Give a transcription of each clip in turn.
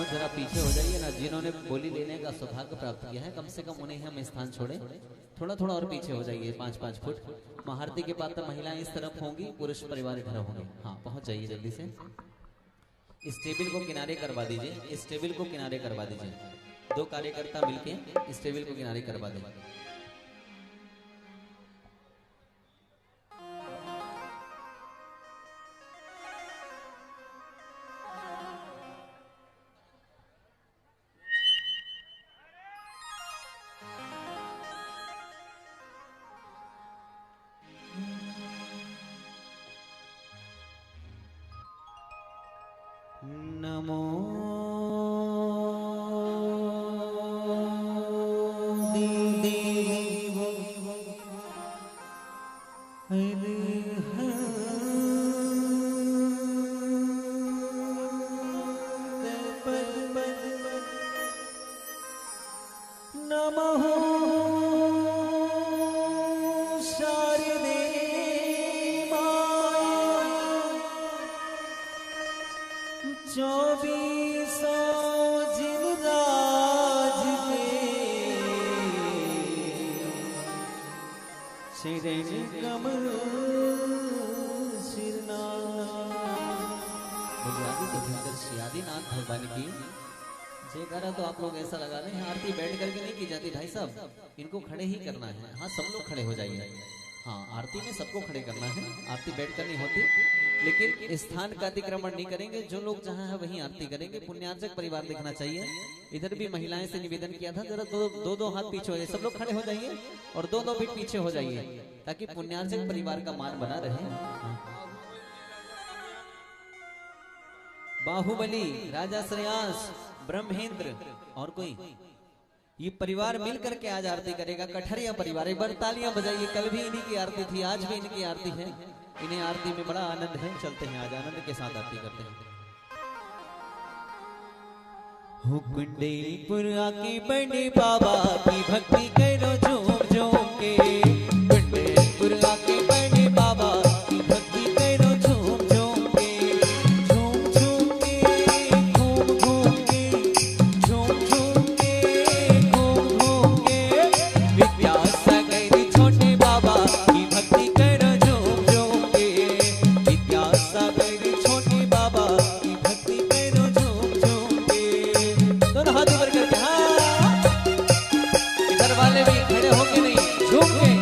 जरा पीछे हो जाइए ना। जिन्होंने बोली लेने का सौभाग्य प्राप्त किया है कम से कम उन्हें हम स्थान छोड़े। थोड़ा थोड़ा और पीछे हो जाइए, 5-5 फुट। महारती के पात्र महिलाएं इस तरफ होंगी, पुरुष परिवार इधर होंगे। हाँ, पहुंच जाइए जल्दी से। इस टेबल को किनारे करवा दीजिए, इस टेबल को किनारे करवा दीजिए। 2 कार्यकर्ता मिलके इस टेबल को किनारे करवा दें। नमो देव नमः शारदे चौबीसों जिन राज के शरण कमल आदिनाथ भगवान की जयकारा। तो आप लोग ऐसा लगा रहे हैं आरती बैठ करके नहीं की जाती भाई साहब, इनको खड़े ही करना है। हाँ, सब लोग खड़े हो जाइए। हाँ, आरती में सबको खड़े करना है, आरती बैठ कर नहीं होती। लेकिन स्थान का अतिक्रमण नहीं करेंगे, जो लोग जहाँ है वहीं आरती करेंगे। पुण्यार्चक परिवार देखना चाहिए। इधर भी महिलाएं से निवेदन किया था, जरा दो हाथ पीछे हो जाइए। सब लोग खड़े हो जाइए और 2-2 फीट पीछे हो जाइए ताकि पुण्यार्चक परिवार का मान बना रहे। बाहुबली, राजा श्रेयांश, ब्रह्मेंद्र और कोई ये परिवार मिलकर के आज आरती करेगा। कठरिया परिवार, एक बार तालियां बजाइए। कल भी इन्हीं की आरती थी, आज भी इनकी आरती है। इन्हें आरती में बड़ा आनंद है। चलते हैं, आज आनंद के साथ आरती करते हैं। हो कुंडेलपुर आके बने बाबा की भक्ति करो झूम झूम के। कुंडेलपुर आके बने बाबा की भक्ति करो झूम झूम के। झूम झूम के, घूम घूम के, झूम झूम के, घूम घूम के। विद्यासागर छोटे बाबा की भक्ति करो झूम झूम के। विद्यासागर छोटे बाबा की भक्ति करो झूम झूम के। दोनों हाथ ऊपर करके, हाँ, इधर वाले भी खड़े होके नहीं, झूम के।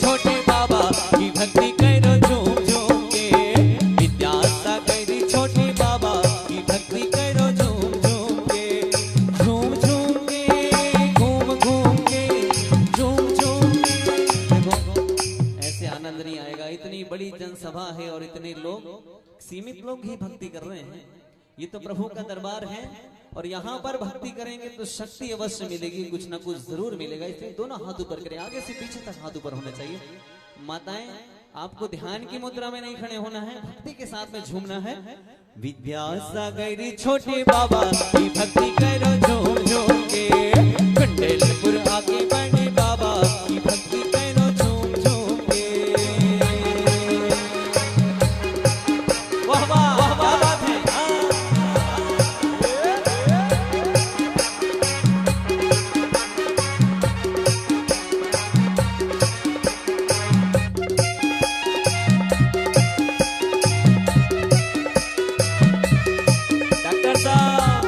छोटे बाबा की भक्ति करो झूम झूम के। विद्यासागर छोटे बाबा की भक्ति करो झूम झूम के। झूम झूम के, घूम घूम के, झूम झूम के। देखो, ऐसे आनंद नहीं आएगा। इतनी बड़ी जनसभा है और इतने लोग, सीमित लोग ही भक्ति कर रहे हैं। ये तो प्रभु का दरबार है और यहाँ पर भक्ति करेंगे तो शक्ति अवश्य मिलेगी, कुछ ना कुछ जरूर मिलेगा। इसलिए दोनों हाथ ऊपर करें, आगे से पीछे तक हाथ ऊपर होना चाहिए। माताएं, आपको ध्यान की मुद्रा में नहीं खड़े होना है, भक्ति के साथ में झूमना है। विद्यासागर छोटे बाबा की भक्ति करो झूम झूम के। कुंडेलपुर आके बने बाबा की भक्ति करो झूम झूम के। वाह वाह वाह, क्या बात है। डॉक्टर साहब,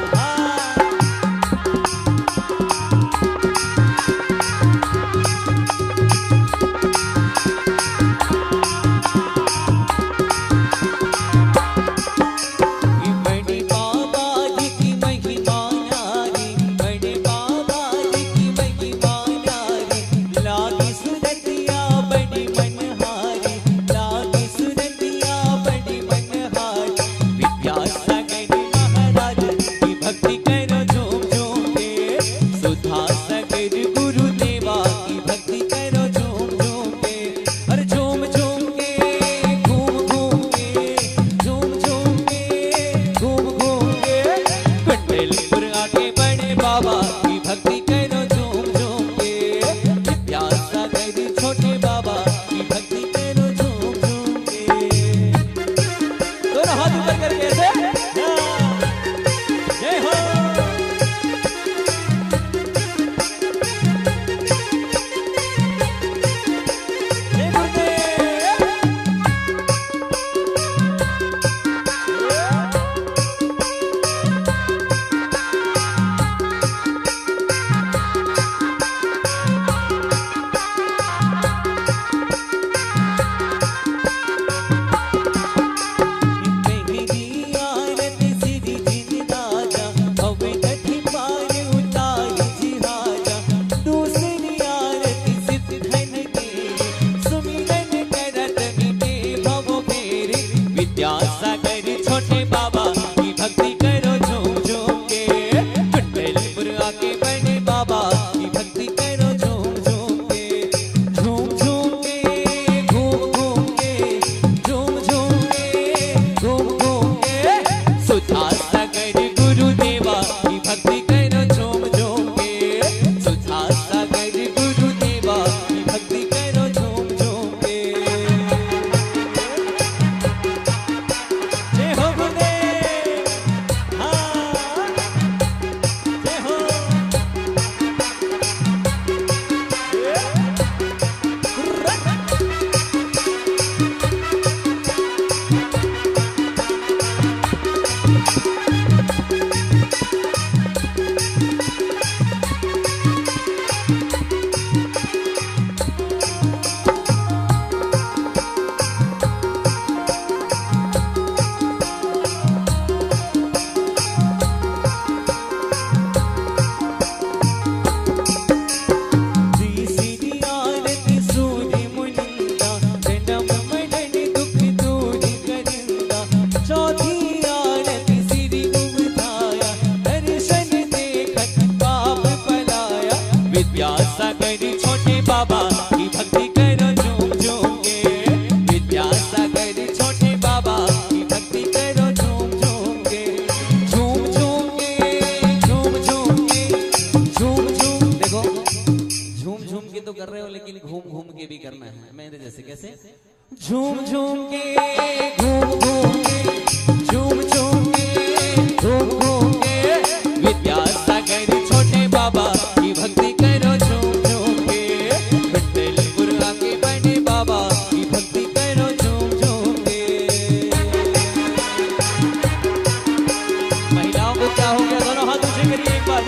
घूम के भी करना है मेरे जैसे। कैसे? झूम झूम के घूम घूम के, झूम झूम के घूम घूम के, विद्यासागर छोटे बाबा की भक्ति करो झूम झूम के, विठ्ठलपुर आके बने बाबा की भक्ति करो झूम झूम के। महिलाओं को क्या हो गया? दोनों हाथ ऊंचे करिए एक बार।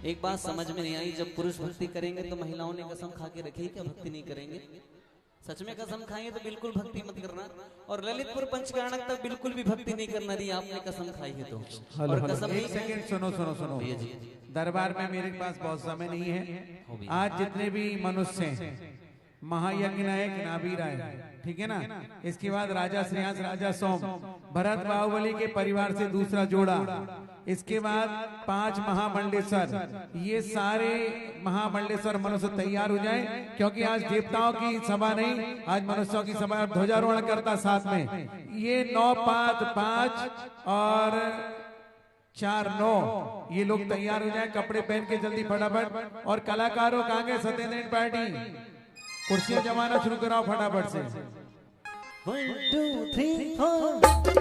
1 2 समझ में नहीं आई। जब पुरुष भक्ति करेंगे तो महिलाओं ने कसम खा के रखी क्या भक्ति नहीं करेंगे? सच में कसम खाइए तो बिल्कुल भक्ति मत करना। और ललितपुर पंचकारणक तक बिल्कुल भी भक्ति नहीं करना दी आपने कसम खाई है तो। और कसम एक सेकंड सुनो सुनो सुनो। दरबार में मेरे पास बहुत समय नहीं है। आज जितने भी मनुष्य हैं, महायज्ञ नायक नाभी राय, ठीक है ना, इसके बाद राजा श्रेयांश, राजा सोम, भरत बाहुबली के परिवार से दूसरा जोड़ा, इसके बाद 5 महामंडलेश्वर, ये सारे महामंडलेश्वर मनुष्य तैयार हो जाएं, क्योंकि आज देवताओं की सभा नहीं, आज मनुष्यों की सभा। ध्वजारोहण करता साथ में ये 9 5 5 और 4 9, ये लोग तैयार हो जाएं, कपड़े पहन के जल्दी फटाफट। और कलाकारों कहाँ गए? सत्येंद्र पार्टी, कुर्सियां जमाना शुरू कराओ फटाफट से। 1 2 3 4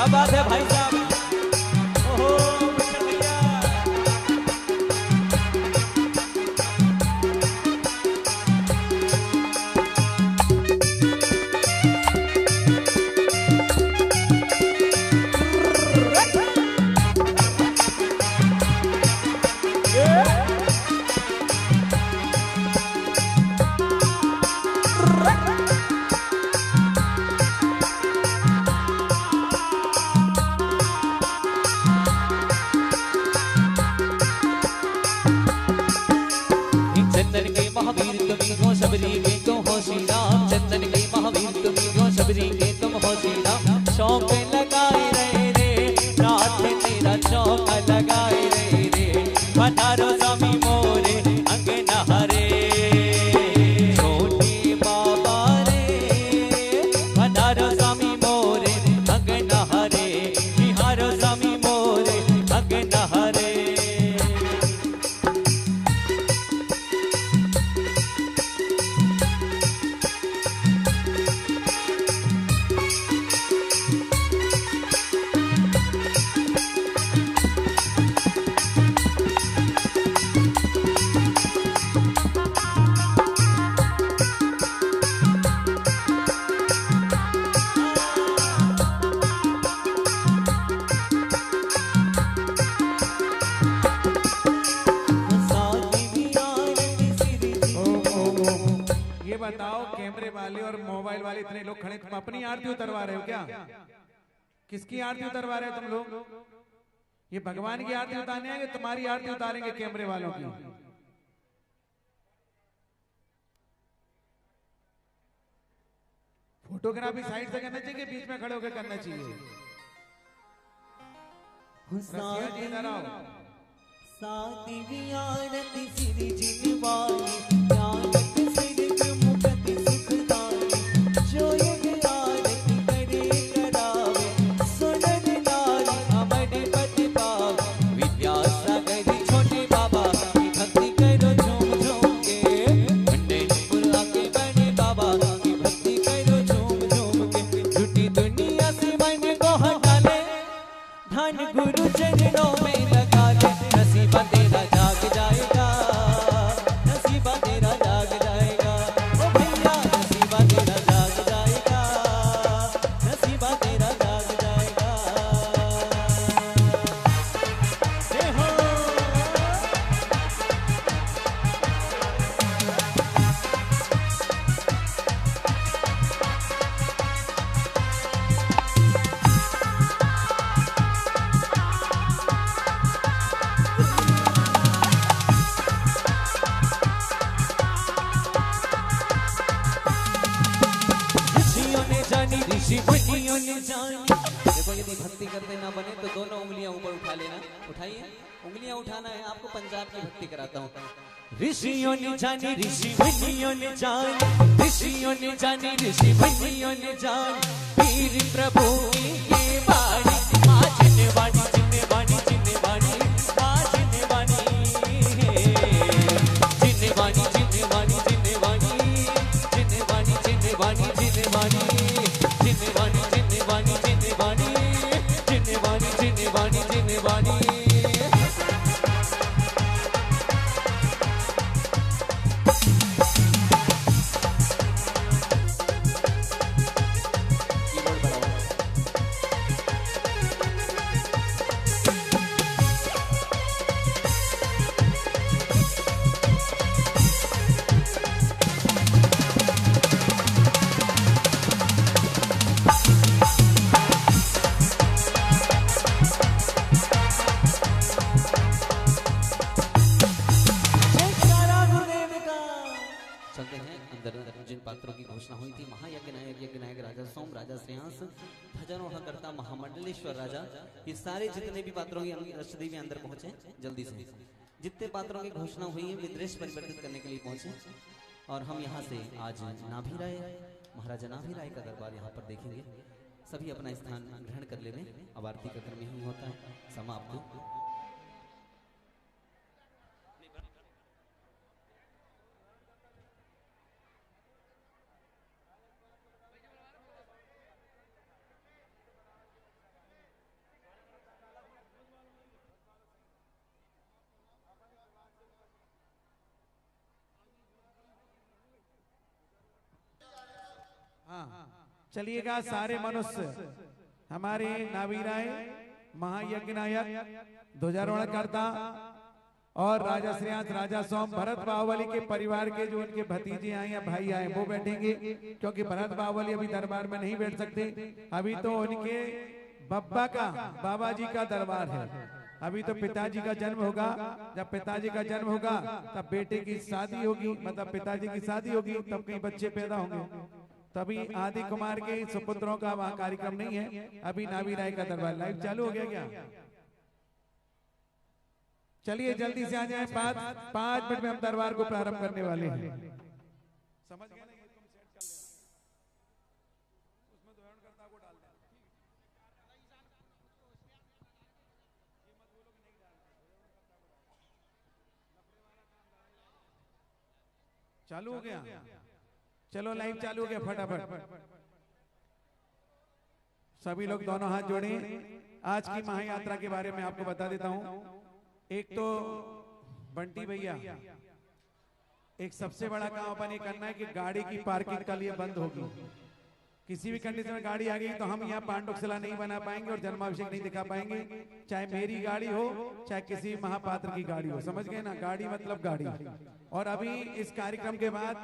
बात है भाई साहब। ओहो भैया, शबरी के तुम हो श्री राम, चंदन के महावीर तुम हो शबरी के तुम हो श्री राम। शौक लगाए रहे रे रात तेरा चौक लगाए रहे रे, पधारो स्वामी मोरे अंगना हरे। छोटे बाबा रे और मोबाइल वाले इतने लोग खड़े, तुम अपनी आरती उतरवा रहे हो क्या? किसकी आरती उतरवा रहे हो तुम लोग? ये भगवान की आरती उतारने आएंगे, तुम्हारी आरती उतारेंगे कैमरे वालों की। फोटोग्राफी साइड से करना चाहिए, बीच में खड़े होकर करना चाहिए। सादी आरती सिर जिनवाली ज्ञानत सिर मुकत सुखदाई जो ये आरती करे करावे सुनन नारी अमर पद पावे विद्या सागर छोटे बाबा की भक्ति करो झूम झूम के पंडितपुर आके बने बाबा की भक्ति करो झूम झूम के झूठी दुनिया से मन को हटा ले धन गुरु चरणों में लगा ले नसीबा तेरा जाग जाएगा नसीबा तेरा जाग जाएगा ओ भैया नसीबा तेरा जाग जाएगा नसीबा तेरा जाग जाएगा जय हो ऋषि मुनियों ने जानी। देखो यदि भक्ति करते ना बने तो दोनों उंगलियां ऊपर उठा लेना। उठाइए, उंगलियां उठाना है आपको। पंजाब की भक्ति कराता हूँ। ऋषियों ने जानी ऋषि मुनियों ने जानी ऋषियों ने जानी ऋषि मुनियों ने जानी पीर प्रभु की ये वाणी माँ जिन्ने वाणी जिन्ने वाणी जिन्ने वाणी माँ जिन्ने वाणी जिन्ने वाणी जिन्ने वाणी जिन्ने वाणी जिन्ने वाणी जिन्ने वाणी जिन्ने वाणी जिन्ने वाणी जिन्ने वाणी जिन्ने वाणी जिन्ने वाणी जिन्ने वाणी जिन्ने वाणी। जिन पात्रों की घोषणा हुई थी, महायज्ञ नायक यज्ञ नायक राजा सोम, राजा श्रेयांस, भजनोहकर्ता महामंडलेश्वर राजा, ये सारे जितने भी पात्रों की अष्टदेवी अंदर पहुंचे जल्दी से। जितने पात्रों की घोषणा हुई है वे दृश्य परिवर्तित करने के लिए पहुंचे और हम यहाँ से आज नाभि राय, महाराजा नाभि राय का दरबार यहाँ पर देखेंगे। सभी अपना स्थान ग्रहण कर ले। अब आरती का क्रम यही होता है समाप्त। चलिएगा सारे मनुष्य हमारे नाभि राय, महायज्ञ नायक, ध्वजारोहण करता और राजा श्रेयांस, राजा सोम, भरत बाहुबली के परिवार के जो उनके भतीजे आए या भाई आए वो बैठेंगे, क्योंकि भरत बाहुबली अभी दरबार में नहीं बैठ सकते। अभी तो उनके बब्बा का, बाबा जी का दरबार है। अभी तो पिताजी का जन्म होगा। जब पिताजी का जन्म होगा तब बेटे की शादी होगी, मतलब पिताजी की शादी होगी, तब कई बच्चे पैदा होंगे। तभी आदि कुमार के सुपुत्रों का वहां कार्यक्रम नहीं है। अभी नाभि राय का दरबार लाइव चालू हो गया क्या? चलिए जल्दी से आ जाए। 5 मिनट में हम दरबार को प्रारंभ करने वाले हैं। समझ गए ना? ये तुम सेट कर लेना, उसमें ध्वजारोहण करता को डाल देना। चालू हो गया? चलो लाइव चालू हो गया फटाफट। सभी लोग दोनों हाथ जोड़े। आज की महायात्रा के बारे में आपको बता देता हूं। एक तो बंटी भैया, एक सबसे बड़ा काम अपन ये करना है कि गाड़ी की पार्किंग कल ये बंद होगी। किसी भी कंडीशन में गाड़ी आ गई तो हम यहाँ पांडुकशिला नहीं बना पाएंगे और जन्माभिषेक नहीं दिखा पाएंगे, चाहे मेरी गाड़ी हो चाहे किसी महापात्र की गाड़ी हो। समझ गए ना? गाड़ी मतलब गाड़ी। और अभी इस कार्यक्रम के बाद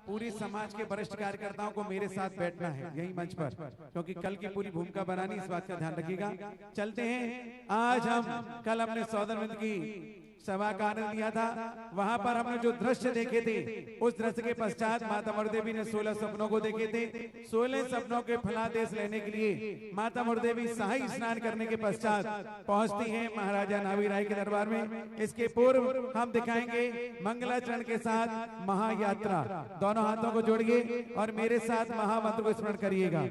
पूरी समाज के वरिष्ठ कार्यकर्ताओं को मेरे साथ बैठना है यही मंच पर, क्योंकि कल की पूरी भूमिका बनानी, इस बात का ध्यान रखिएगा। चलते हैं। आज हम कल हमने सौदरवंद की सभा का आनंद लिया था, वहां पर हमने जो दृश्य देखे थे, उस दृश्य के पश्चात माता मुर्देवी ने 16 सपनों को देखे थे। 16 सपनों के फलादेश लेने के लिए माता मुर्देवी शाही स्नान करने के पश्चात पहुंचती हैं महाराजा नाभी राय के दरबार में। इसके पूर्व हम दिखाएंगे मंगलाचरण के साथ महायात्रा। दोनों हाथों को जोड़िए और मेरे साथ महामंत्र को स्मरण करिएगा।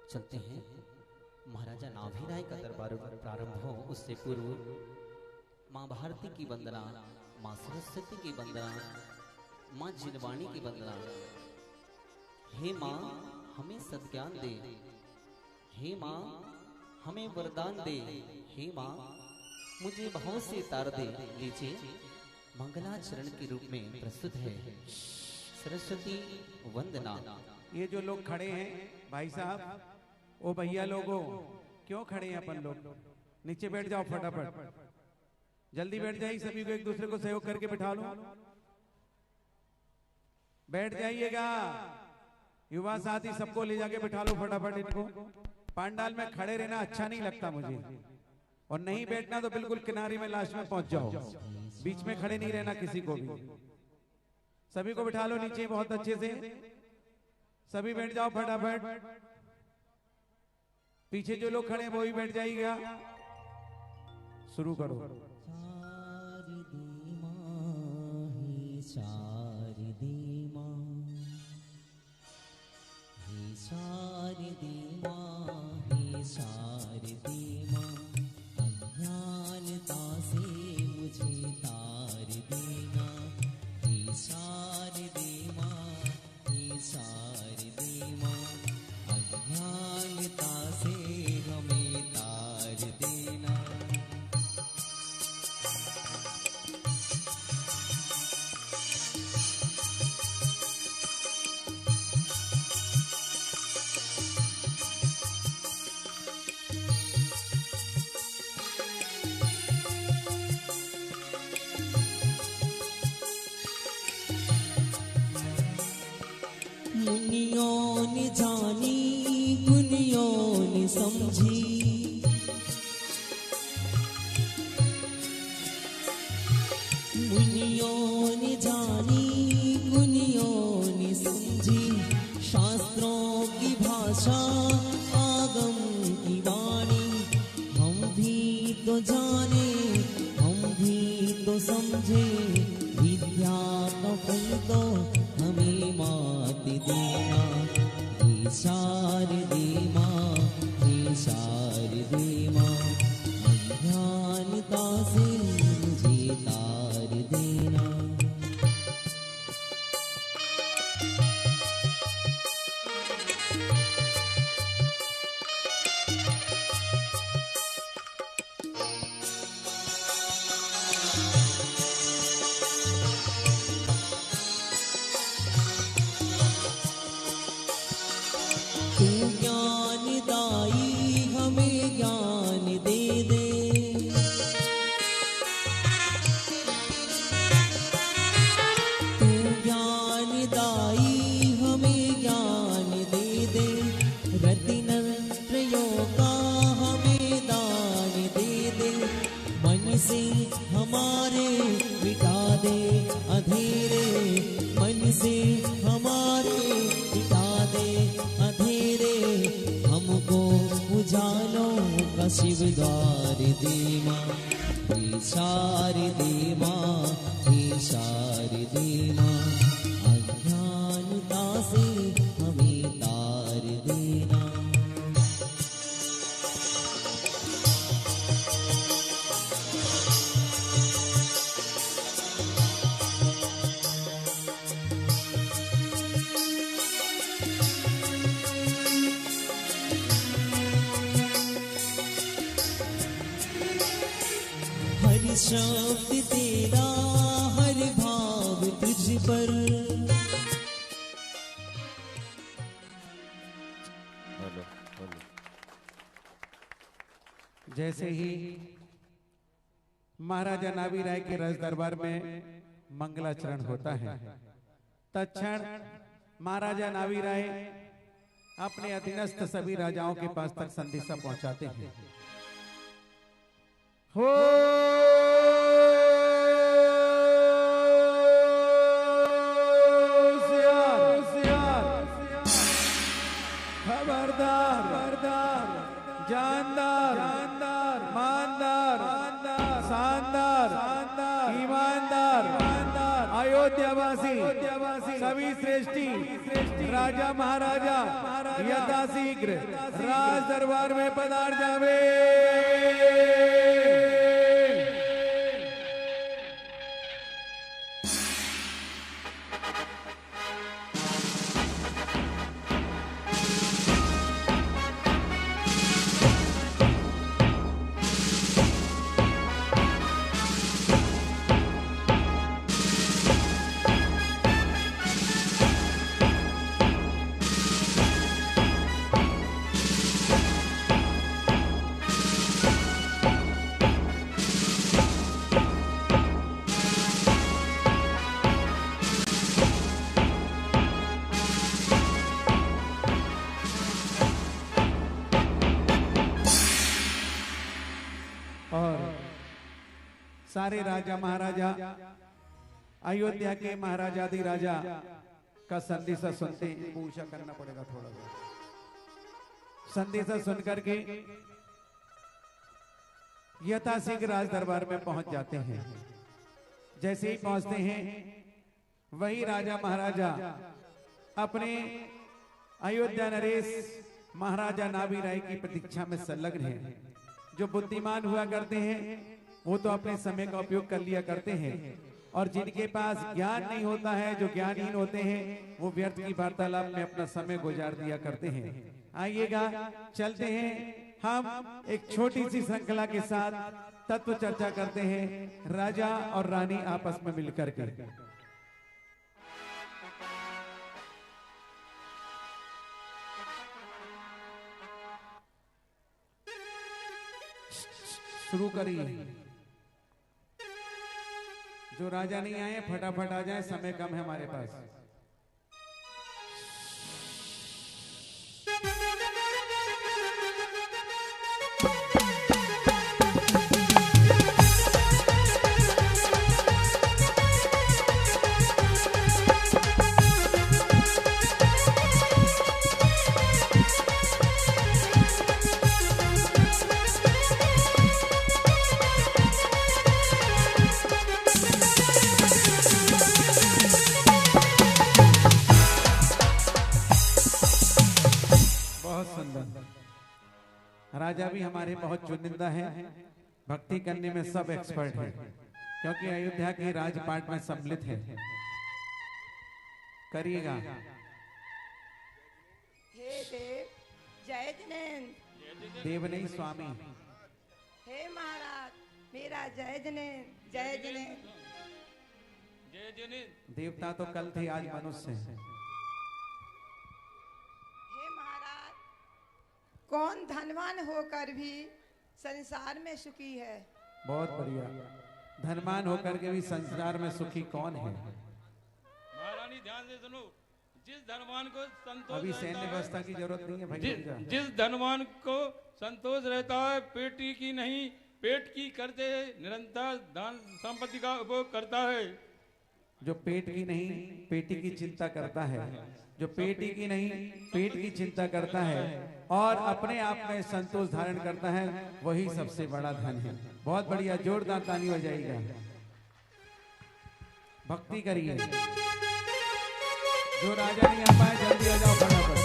चलते हैं। महाराजा नाभी राय का दरबार प्रारंभ हो उससे पूर्व माँ भारती की वंदना, माँ सरस्वती की वंदना, माँ जिनवाणी की वंदना। हे माँ हमें सद्ज्ञान दे, हे माँ हमें वरदान दे, हे माँ मुझे भाव से तार दे। लीजिए मंगलाचरण के रूप में प्रस्तुत है सरस्वती वंदना। ये जो लोग खड़े हैं भाई साहब, ओ भैया लोगों, क्यों खड़े हैं अपन लोग? नीचे बैठ जाओ फटाफट, जल्दी बैठ जाइए। सभी को एक दूसरे को सहयोग करके बिठा लो, बैठ जाइएगा। युवा साथी सबको ले जाके बिठा लो फटाफट इनको। पांडाल में खड़े रहना अच्छा नहीं लगता मुझे, और नहीं बैठना तो बिल्कुल किनारे में लास्ट में पहुंच जाओ, बीच में खड़े नहीं रहना किसी को भी। सभी को बिठा लो नीचे बहुत अच्छे से, सभी बैठ जाओ फटाफट। पीछे जो लोग खड़े हैं वो भी बैठ जाइएगा। शुरू करो। अज्ञानता से मुझे तार देना, हे शारदे माँ, हे शारदे माँ। अज्ञानता से हमें तार देना। मुनियों ने जानी, गुनियों ने समझी, मुनियों ने जानी, गुनियों ने समझी। शास्त्रों की भाषा, आगम की वाणी, हम भी तो जाने, हम भी तो समझे। विद्या का फल तो हमें मात देना, हे शारदे माँ, हे शारदे माँ। अज्ञानता से मुझे तार देना। दे, रतिनल त्रयों का हमें दान दे दे। मन से हमारे मिटा दे अंधेरे, मन से हमारे मिटा दे अंधेरे। हमको उजालों का शिवदार दे माँ, हे शारदे माँ, हे शारदे माँ। अज्ञानता से हमें तार देना। हर शब्द तेरा, हर भाव तुझ पर। जैसे ही महाराजा नाभी राय के रस दरबार में मंगलाचरण होता है, तत्क्षण महाराजा नाभी राय अपने अधीनस्थ सभी राजाओं के पास तक संदेशा पहुंचाते हैं। हो खबरदार, जानदार, मानदार, शानदार, ईमानदार, अयोध्यावासी सभी श्रेष्ठी राजा महाराजा यथाशीघ्र राज दरबार में पधार जावे। सारे राजा महाराजा अयोध्या के महाराजाधिराजा का संदेशा सुनते, पूछा करना पड़ेगा थोड़ा सा, संदेशा सुनकर के यथाशीघ्र राज दरबार में पहुंच जाते हैं। जैसे ही पहुंचते हैं, वही राजा महाराजा अपने अयोध्या नरेश महाराजा नाभी राय की प्रतीक्षा में संलग्न हैं। जो बुद्धिमान हुआ करते हैं वो तो अपने समय का उपयोग कर लिया करते हैं, और जिनके पास ज्ञान नहीं होता है, जो ज्ञानहीन होते हैं, वो व्यर्थ की वार्तालाप में अपना समय गुजार दिया करते हैं। आइएगा, चलते हैं हम एक छोटी सी श्रृंखला के साथ तत्व चर्चा करते हैं, राजा और रानी आपस में मिलकर के। शुरू करिए। जो राजा नहीं आए फटाफट आ जाए, समय कम है हमारे पास। राजा भी हमारे बहुत चुनिंदा हैं, भक्ति करने में सब एक्सपर्ट हैं, क्योंकि अयोध्या के राजपाट में सम्मिलित हैं। करिएगा। हे देव, जय जिनेन्द्र। देव नहीं स्वामी। हे महाराज, मेरा जय जिनेन्द्र, जय जिनेन्द्र। देवता तो कल थे, आज मनुष्य हैं। कौन धनवान होकर भी संसार में सुखी है? बहुत बढ़िया। धनवान होकर के भी संसार में सुखी कौन है? महारानी ध्यान से सुनो, जिस धनवान को संतोष अभी सैन्य रहता है, व्यवस्था की जरूरत नहीं है भाई। जिस धनवान को संतोष रहता है, पेटी की नहीं पेट की करते निरंतर धन संपत्ति का उपयोग करता है। जो पेट की नहीं पेटी की चिंता करता है, जो पेटी की नहीं पेट की चिंता करता है और अपने आप में संतोष धारण करता है, वही सबसे बड़ा धन है। बहुत बढ़िया, जोरदार ताली हो जाएगा। भक्ति करिए। जो राजा नहीं आ पाए जल्दी आ जाओ फटाफट।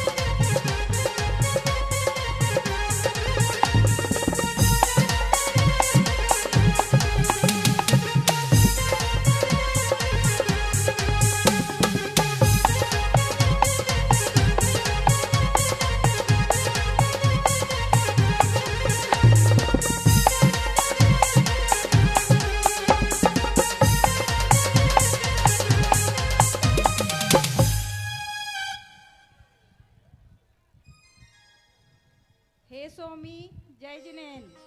हे स्वामी जय जिनेन्द्र।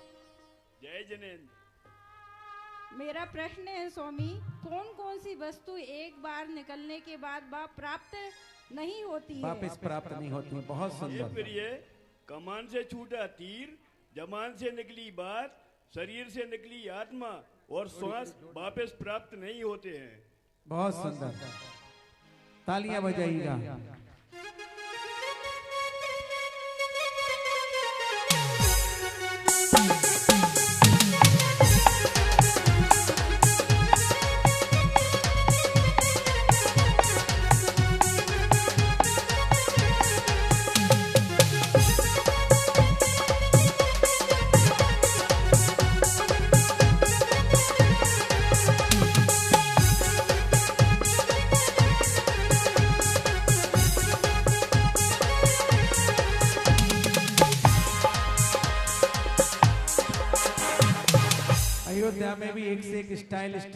जय जिनेन्द्र। मेरा प्रश्न है स्वामी, कौन कौन सी वस्तु एक बार निकलने के बाद प्राप्त नहीं होती है? वापस प्राप्त नहीं होती। बहुत ये सुंदर। प्रिय, कमान से छूटा तीर, जमान से निकली बात, शरीर से निकली आत्मा और श्वास वापस प्राप्त नहीं होते हैं। बहुत सुंदर, तालियां बजाइएगा। अयोध्या में भी एक से एक स्टाइलिस्ट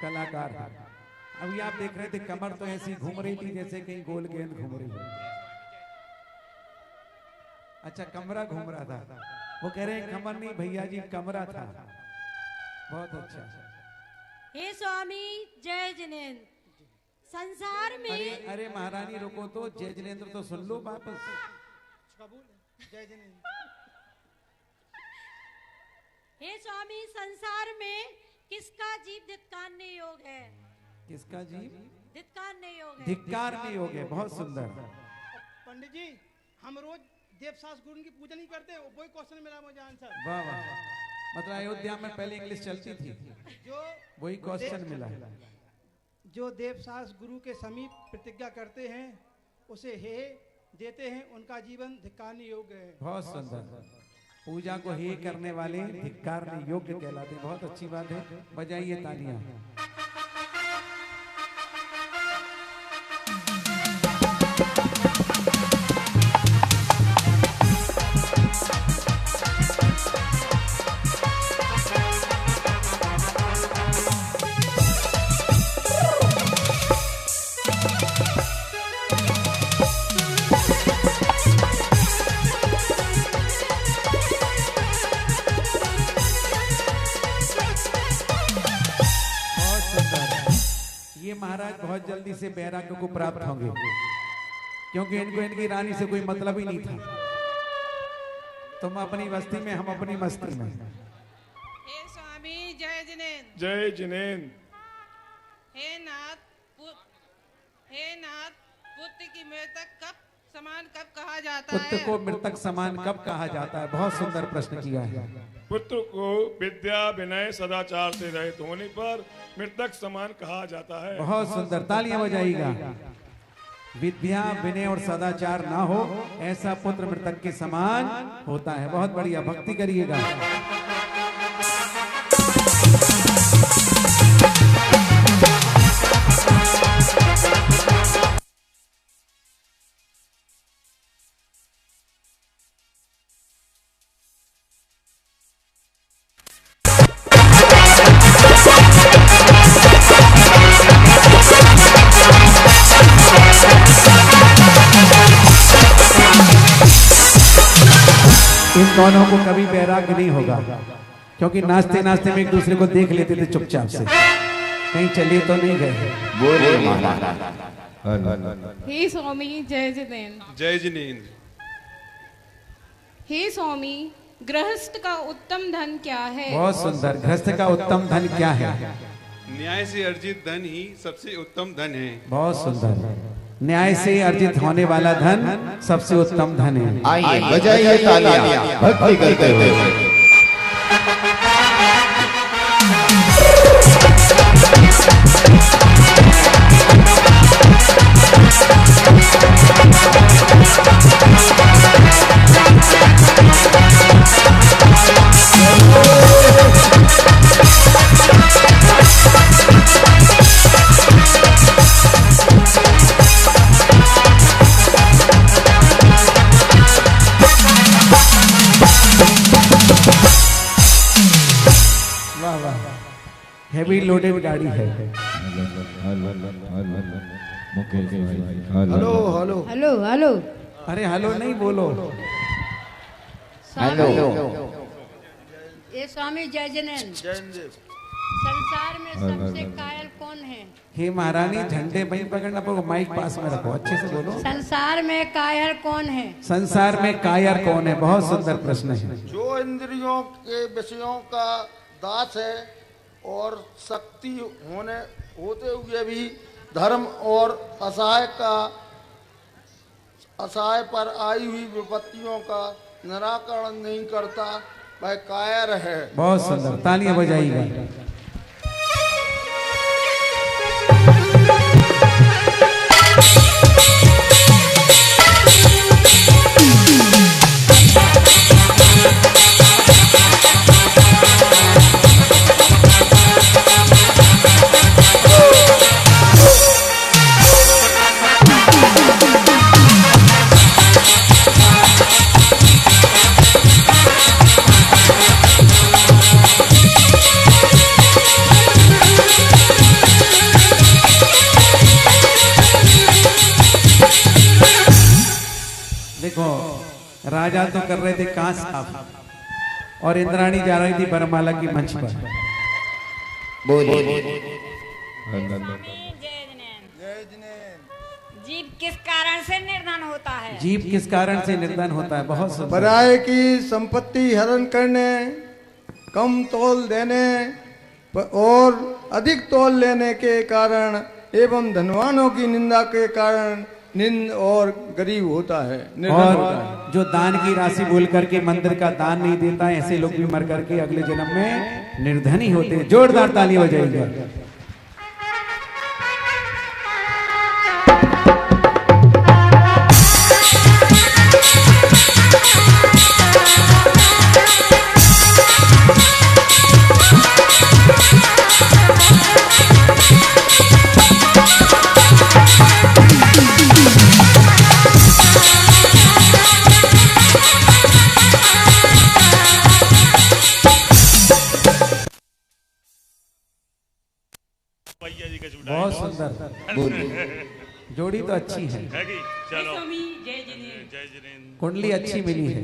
कलाकार था। अभी आप देख रहे थे कमर तो ऐसी घूम रही थी जैसे कहीं गोल गेंद घूम रही हो। अच्छा, कमरा घूम रहा था। वो कह रहे हैं कमर नहीं भैया जी, कमरा था। बहुत अच्छा। हे स्वामी जय जिनेन्द्र। संसार में अरे महारानी रुको तो, जय जिनेन्द्र तो सुन लो वापस। जय जिनेन्द्र। हे स्वामी, संसार में किसका जीव धिक्कारने योग है? किसका जीव धिक्कारने योग है? धिक्कारने योग है। बहुत सुंदर। पंडित जी, हम रोज देवशास्त्र गुरु की पूजा नहीं करते, वही क्वेश्चन मिला मुझे आंसर। वाह वाह, मतलब अयोध्या में पहले इंग्लिश चलती थी, जो वही क्वेश्चन मिला। जो देवशास्त्र गुरु के समीप प्रतिज्ञा करते हैं, उसे हे देते हैं, उनका जीवन धिक्कारने योग्य है। बहुत सुंदर। पूजा को हे करने वाले धिक्कारने योग्य कहलाते। बहुत अच्छी बात है, बजाइए तालियां। महाराज बहुत जल्दी से बैराग्य को प्राप्त होंगे, क्योंकि इनको इनकी रानी से कोई मतलब ही नहीं था। तुम अपनी बस्ती में, हम अपनी मस्ती में। हे स्वामी जय जिनेन्द्र। जय जिनेन्द्र। हे नाथ पुत्र की मृतक कब समान कब कहा जाता है? पुत्र को मृतक समान कब कहा जाता है? बहुत सुंदर प्रश्न किया है। पुत्र को विद्या विनय सदाचार से रहित होने पर मृतक समान कहा जाता है। बहुत सुंदर, तालियां बजाइएगा। विद्या विनय और सदाचार ना हो, ऐसा पुत्र मृतक के समान होता है। बहुत बढ़िया, भक्ति करिएगा। इन दोनों को कभी बैराग नहीं होगा, क्योंकि नाचते नाचते में एक दूसरे को देख लेते थे चुपचाप से, कहीं चलिए तो नहीं गए। बोले महाराज हे स्वामी जय जिनेन्द्र। जय जिनेन्द्र। हे स्वामी गृहस्थ का उत्तम धन क्या है? बहुत सुंदर। गृहस्थ का उत्तम धन क्या है? न्याय से अर्जित धन ही सबसे उत्तम धन है। बहुत सुंदर। न्याय से अर्जित होने वाला धन सबसे उत्तम धन है। आइए बजाइए तालियां भक्ति करते हुए। हेवी लोडेड गाड़ी है। Hello hello hello hello. अरे हेलो नहीं बोलो। हेलो। ये स्वामी जय जिनेन्द्र। संसार में सबसे कायल कौन है? हे महारानी झंडे वहीं पकड़ना पड़ेगा, माइक पास में रखो, अच्छे से बोलो। संसार में कायर कौन है? संसार में कायर कौन है? बहुत सुंदर प्रश्न है। जो इंद्रियों के विषयों का दास है और शक्ति होते हुए भी धर्म और असहाय पर आई हुई विपत्तियों का निराकरण नहीं करता, वह कायर है। बहुत सुंदर, तालियां बजाइएगा। देखो राजा तो कर रहे थे कांच साफ और इंद्राणी जा रही थी बरमाला की मंच पर। जीव किस कारण से निर्धन होता है? जीव किस कारण से निर्धन होता है? बहुत सुंदर। पराये की संपत्ति हरण करने, कम तोल देने और अधिक तोल लेने के कारण एवं धनवानों की निंदा के कारण निंद और गरीब होता है, निर्धन होता है। जो दान की राशि बोल करके मंदिर का दान नहीं देता है, ऐसे लोग भी मर करके अगले जन्म में निर्धन ही होते हैं। जोरदार ताली बजाइए। बहुत सुंदर जोड़ी तो अच्छी है। चलो कुंडली अच्छी मिली है,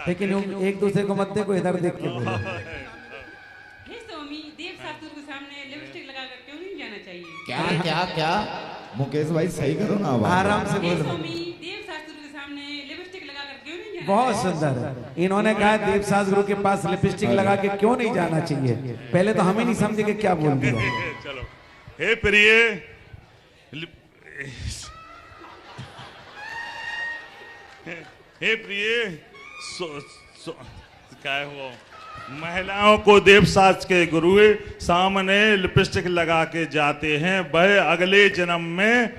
लेकिन एक दूसरे को मत देखो, इधर देख के बोलो। हे स्वामी देव सासुर के सामने लिपस्टिक लगाकर क्यों नहीं जाना चाहिए? क्या क्या क्या मुकेश भाई सही करो ना, आराम से बोलो। देव सासुर के सामने लिपस्टिक लगाकर क्यों नहीं जाना? बहुत सुंदर। इन्होंने कहा देव सास गुरु के पास लिपस्टिक लगा के क्यों नहीं जाना चाहिए। पहले तो हमें नहीं समझे कि क्या बोल दिया। चलो हे प्रिय, हे प्रिय, क्या हुआ? महिलाओं को देवसाज के गुरु सामने लिपस्टिक लगा के जाते हैं, वह अगले जन्म में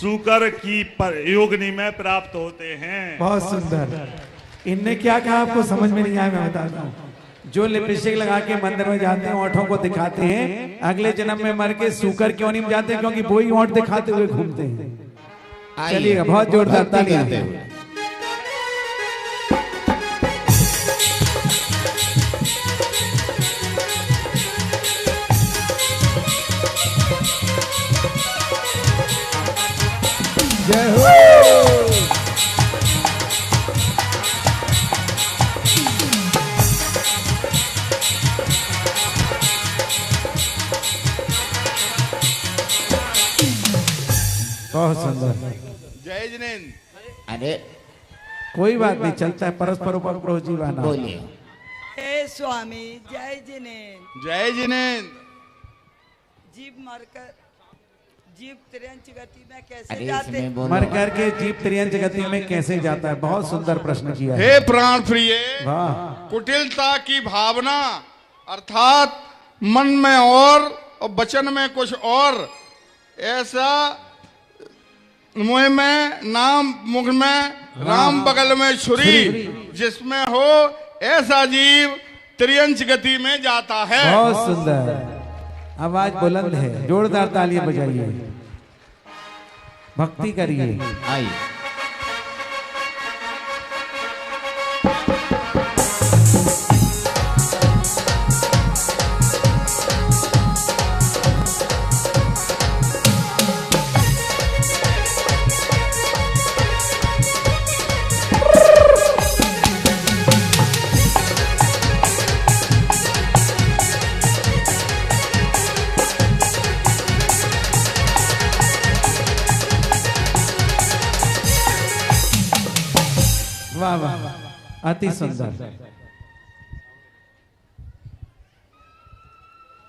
सुकर की योगिनी में प्राप्त होते हैं। बहुत सुंदर। इनने क्या कहा आपको समझ में नहीं आया, मैं बताता हूँ। जो लिपस्टिक लगा के मंदिर में जाते हैं, ओंठों को दिखाते हैं, अगले जन्म में मर के सूकर क्यों नहीं जाते? क्योंकि वो ही ओंठ दिखाते हुए घूमते हैं। चलिएगा, बहुत जोरदार तालियां। जय हो। बहुत सुंदर। जय जिनेन्द्र। अरे कोई बात नहीं, चलता है, परस्पर उपक्रोह जीवाना। बोलिए। हे स्वामी जय जिनेन्द्र। जय जिनेन्द्र। जीव मरकर जीव त्रियंच गति में कैसे अरे जाते? इसमें बोलो। मर करके जीव त्रियंच गति में कैसे जाता है? बहुत सुंदर प्रश्न किया है। हे प्राण प्रिय, वाह। कुटिलता की भावना अर्थात मन में और वचन में कुछ और, ऐसा मुंह में नाम मुख में राम बगल में छुरी जिसमें हो ऐसा जीव त्रियंच गति में जाता है। बहुत सुंदर, आवाज बुलंद है, जोरदार तालियां बजाइए, भक्ति करिए। आई वाह वाह, अति सुंदर।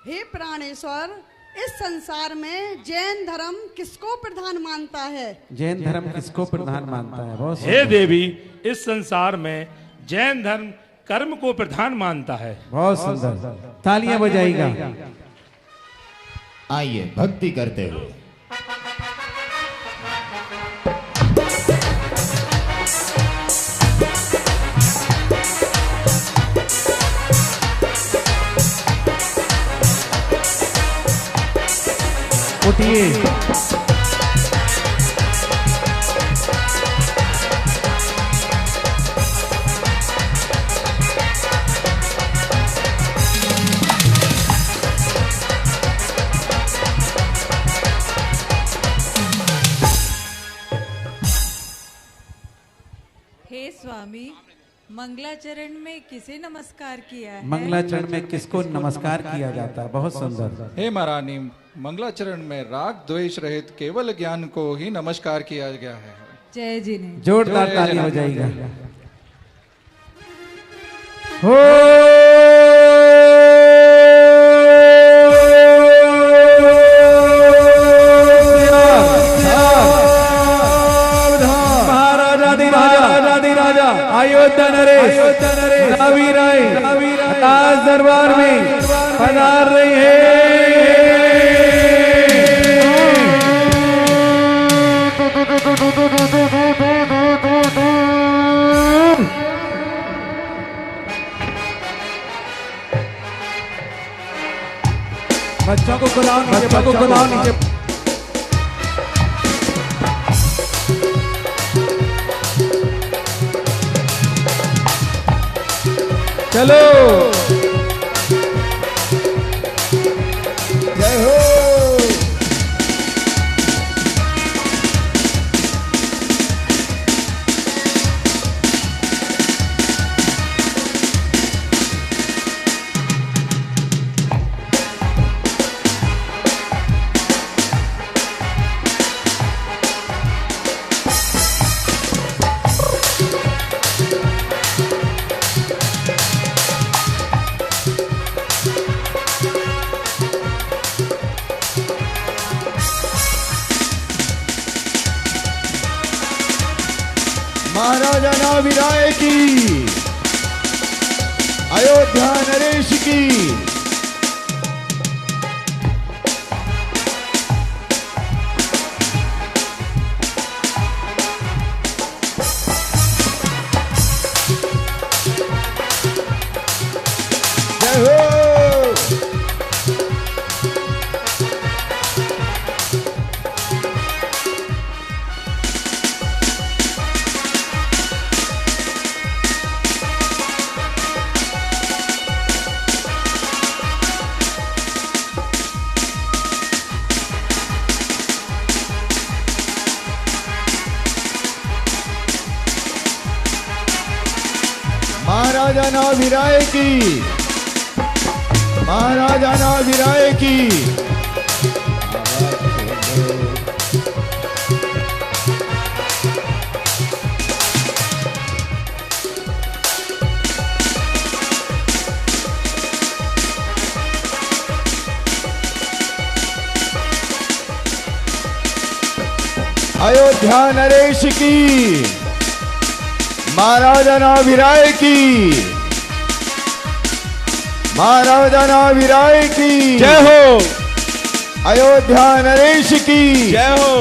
हे प्राणेश्वर, इस संसार में जैन धर्म किसको प्रधान मानता है? जैन धर्म किसको प्रधान मानता है? बहुत हे सुंदर। देवी, इस संसार में जैन धर्म कर्म को प्रधान मानता है। बहुत सुंदर, तालियां बजाइएगा। आइए भक्ति करते हुए। उठिए, हे स्वामी, मंगलाचरण में किसे नमस्कार किया है? मंगलाचरण में किसको नमस्कार किया जाता है? बहुत सुंदर। हे महारानी, मंगलाचरण में राग द्वेष रहित केवल ज्ञान को ही नमस्कार किया गया है। जय जिनेन्द्र। जोरदार ताली बजाइएगा। हो अयोध्या नरेश नावी राय दास दरबार में पधार रही है। बच्चों को बुलाओ, बच्चों को बुलाओ नीचे। चलो, जय हो। महाराजा नाविराय की, अयोध्या नरेश की। जय हो। महाराजा नाविराय की, महाराजा नाविराय की। अयोध्या नरेश की, महाराजा नाभिराय की, महाराजा नाभिराय की जय हो। अयोध्या नरेश की जय हो।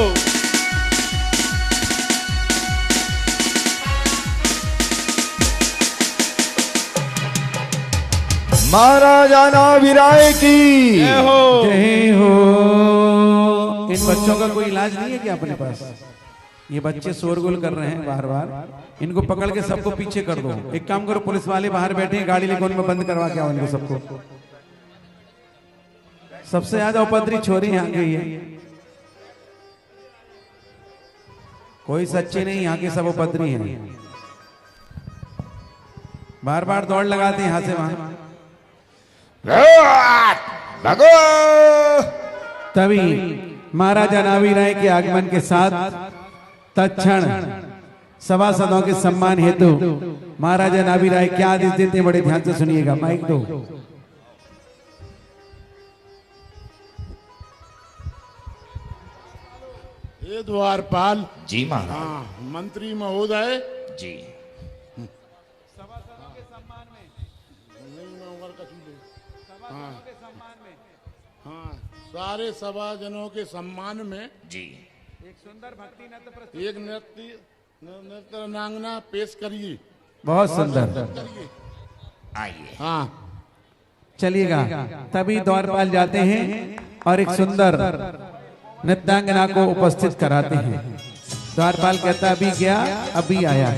महाराजा नाभिराय की जय हो। जय हो। इन बच्चों का कोई इलाज नहीं है क्या अपने पास? ये बच्चे शोरगुल कर रहे हैं बार बार, इनको पकड़ के सबको पीछे कर दो। एक काम करो, पुलिस वाले बाहर बैठे हैं, गाड़ी लेकर उनमें बंद करवा के आओ इनको सबको। सबसे ज्यादा उपद्रवी छोरी यहाँ की है, कोई सच्चे नहीं, यहाँ के सब उपद्रवी हैं। बार बार दौड़ लगाते हैं यहाँ से वहां। तभी महाराजा नाभिराय के आगमन के साथ तत्क्षण सभासदों के सम्मान हेतु महाराजा नाभिराय क्या आदेश देते हैं, बड़े ध्यान से सुनिएगा। माइक दो। ये द्वारपाल जी महाराज। हाँ, मंत्री महोदय जी, हाँ, सारे सभाजनों के सम्मान में जी एक सुंदर भक्ति नृत्य, एक नृत्य नांगना पेश करिए। बहुत सुंदर, आइए। हाँ चलिएगा। तभी द्वारपाल जाते हैं और एक सुंदर नृत्यांगना को उपस्थित कराते हैं। द्वारपाल कहता अभी गया अभी आया।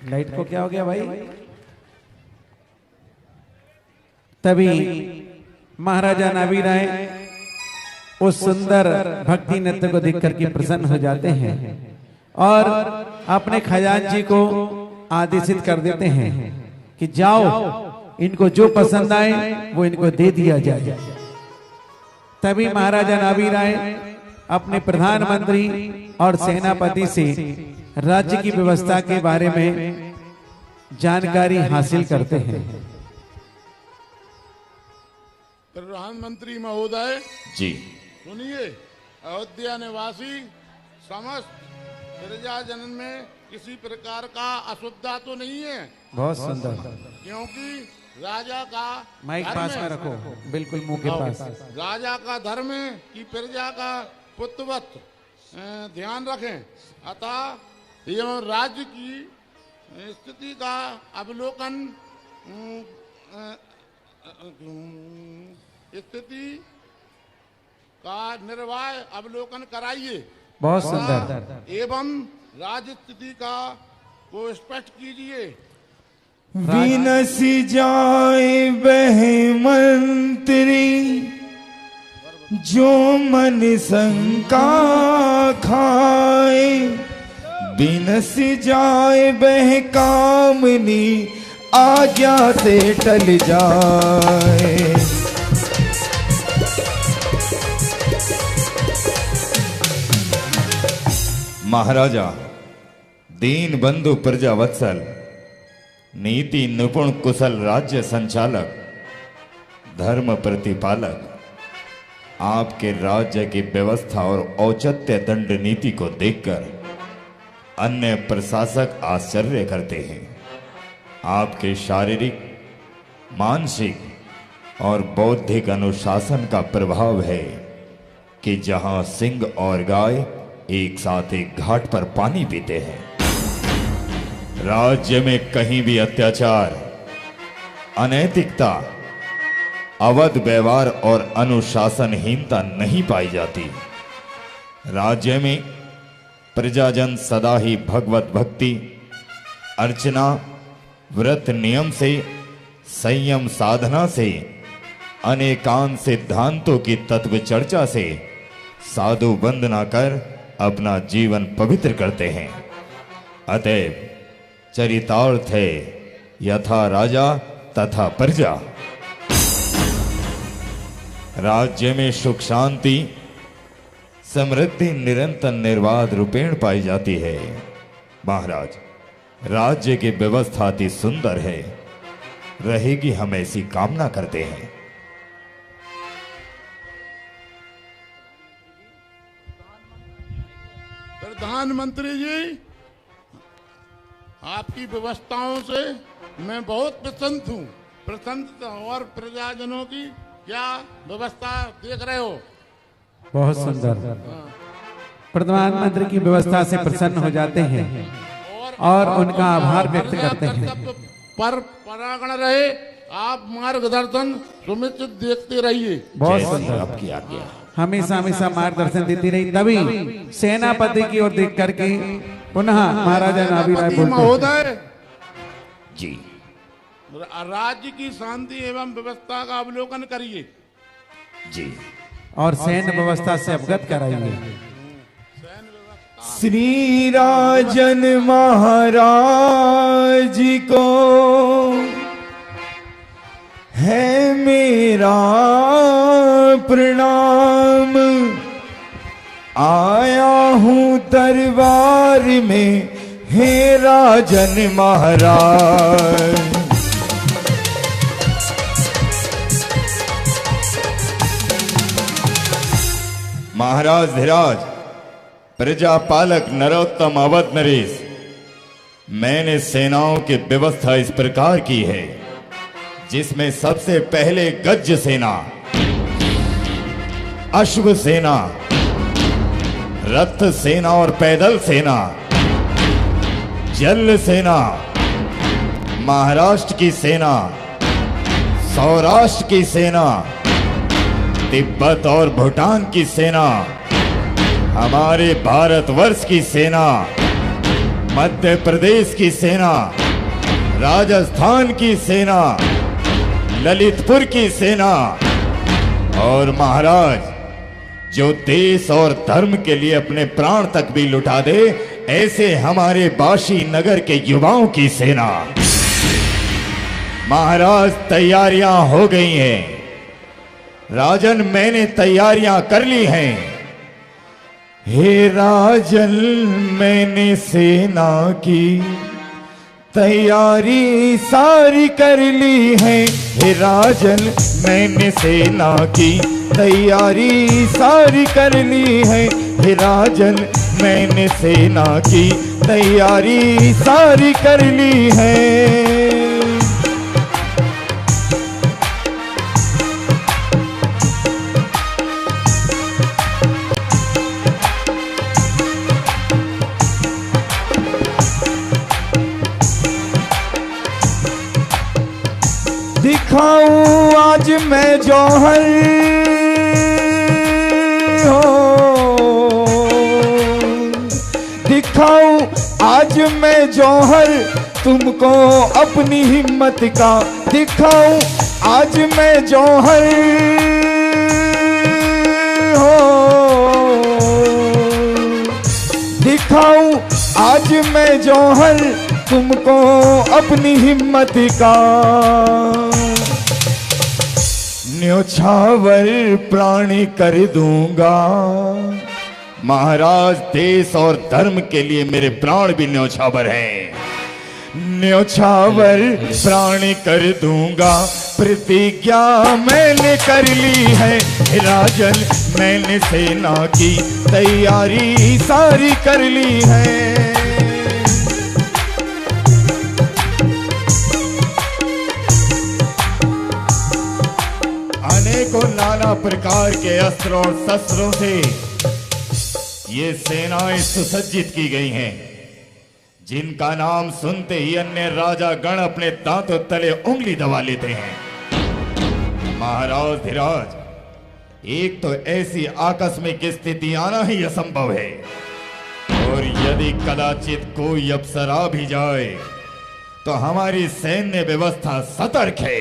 लाइट को क्या हो गया भाई? तभी महाराजा नाभी राय उस सुंदर भक्ति नृत्य को देख करके प्रसन्न हो जाते हैं और अपने खजांची को आदेशित कर देते हैं कि जाओ, इनको जो पसंद आए वो इनको दे दिया जाए। तभी महाराजा नाभी राय अपने प्रधानमंत्री और सेनापति से राज्य की व्यवस्था के बारे में जानकारी हासिल करते हैं। प्रधानमंत्री महोदय जी सुनिए, अयोध्या निवासी समस्त प्रजाजन में किसी प्रकार का असुविधा तो नहीं है। बहुत सुंदर। क्योंकि राजा का माइक पास में रखो, बिल्कुल मुंह के पास। राजा का धर्म है कि प्रजा का पुत्रवत ध्यान रखें, अतः एवं राज्य की स्थिति का अवलोकन स्थिति का निर्वाह अवलोकन कराइए। बहुत सुंदर। एवं राज्य स्थिति का को स्पष्ट कीजिए। विनस जाए वह मंत्री जो मन शंका खाए, विनस जाए वह कामनी आज्ञा से टल जाए। महाराजा दीन बंधु प्रजा वत्सल, नीति निपुण कुशल राज्य संचालक, धर्म प्रतिपालक, आपके राज्य की व्यवस्था और औचित्य दंड नीति को देखकर अन्य प्रशासक आश्चर्य करते हैं। आपके शारीरिक, मानसिक और बौद्धिक अनुशासन का प्रभाव है कि जहां सिंह और गाय एक साथ एक घाट पर पानी पीते हैं, राज्य में कहीं भी अत्याचार, अनैतिकता, अवध व्यवहार और अनुशासनहीनता नहीं पाई जाती। राज्य में प्रजाजन सदा ही भगवत भक्ति, अर्चना, व्रत नियम से, संयम साधना से, अनेकांत सिद्धांतों की तत्व चर्चा से साधु वंदना कर अपना जीवन पवित्र करते हैं। अतएव चरितार्थ है यथा राजा तथा प्रजा। राज्य में सुख शांति समृद्धि निरंतर निर्बाध रूपेण पाई जाती है। महाराज, राज्य की व्यवस्था अति सुंदर है, रहेगी, हम ऐसी कामना करते हैं। प्रधानमंत्री जी, आपकी व्यवस्थाओं से मैं बहुत प्रसन्न हूँ। प्रसन्न और प्रजाजनों की क्या व्यवस्था देख रहे हो? बहुत सुंदर। प्रधानमंत्री की व्यवस्था से प्रसन्न हो जाते हैं और उनका आभार व्यक्त करते हैं। पर परागण रहे, आप मार्गदर्शन सुनिश्चित देखते रहिए। बहुत सुंदर। आपकी आज्ञा। हमेशा हमेशा मार्गदर्शन देती रही। तभी सेनापति की ओर देख करके पुनः महाराजा नाभी राय बोलते महोदय जी, राज्य की शांति एवं व्यवस्था का अवलोकन करिए जी, और सैन्य व्यवस्था से अवगत कराइए। श्री राजन महाराज को है मेरा प्रणाम, आया हूँ दरबार में हे राजन महाराज। महाराज धीराज, प्रजापालक नरोत्तम अवध नरेश, मैंने सेनाओं की व्यवस्था इस प्रकार की है जिसमें सबसे पहले गज सेना, अश्व सेना, रथ सेना और पैदल सेना, जल सेना, महाराष्ट्र की सेना, सौराष्ट्र की सेना, तिब्बत और भूटान की सेना, हमारे भारतवर्ष की सेना, मध्य प्रदेश की सेना, राजस्थान की सेना, ललितपुर की सेना और महाराज जो देश और धर्म के लिए अपने प्राण तक भी लुटा दे, ऐसे हमारे बाशी नगर के युवाओं की सेना। महाराज तैयारियां हो गई हैं। राजन, मैंने तैयारियां कर ली हैं। हे राजन, मैंने सेना की तैयारी सारी कर ली है। हे राजन, मैंने सेना की तैयारी सारी कर ली है। हे राजन, मैंने सेना की तैयारी सारी कर ली है। दिखाऊं आज मैं जौहर हो, दिखाऊं आज मैं जौहर तुमको अपनी हिम्मत का। दिखाऊं आज मैं जौहर हो, दिखाऊं आज मैं जौहर तुमको अपनी हिम्मत का। न्योछावर प्राण कर दूंगा। महाराज, देश और धर्म के लिए मेरे प्राण भी न्योछावर हैं। न्योछावर प्राण कर दूंगा, प्रतिज्ञा मैंने कर ली है। राजन, मैंने सेना की तैयारी सारी कर ली है। अनेकों नाना प्रकार के अस्त्रों और शस्त्रों से ये सेनाएं सुसज्जित की गई हैं, जिनका नाम सुनते ही अन्य राजा गण अपने दांतों तले उंगली दबा लेते हैं। महाराज धीराज, एक तो ऐसी आकस्मिक स्थिति आना ही असंभव है, और यदि कदाचित कोई अफसर आ भी जाए तो हमारी सैन्य व्यवस्था सतर्क है।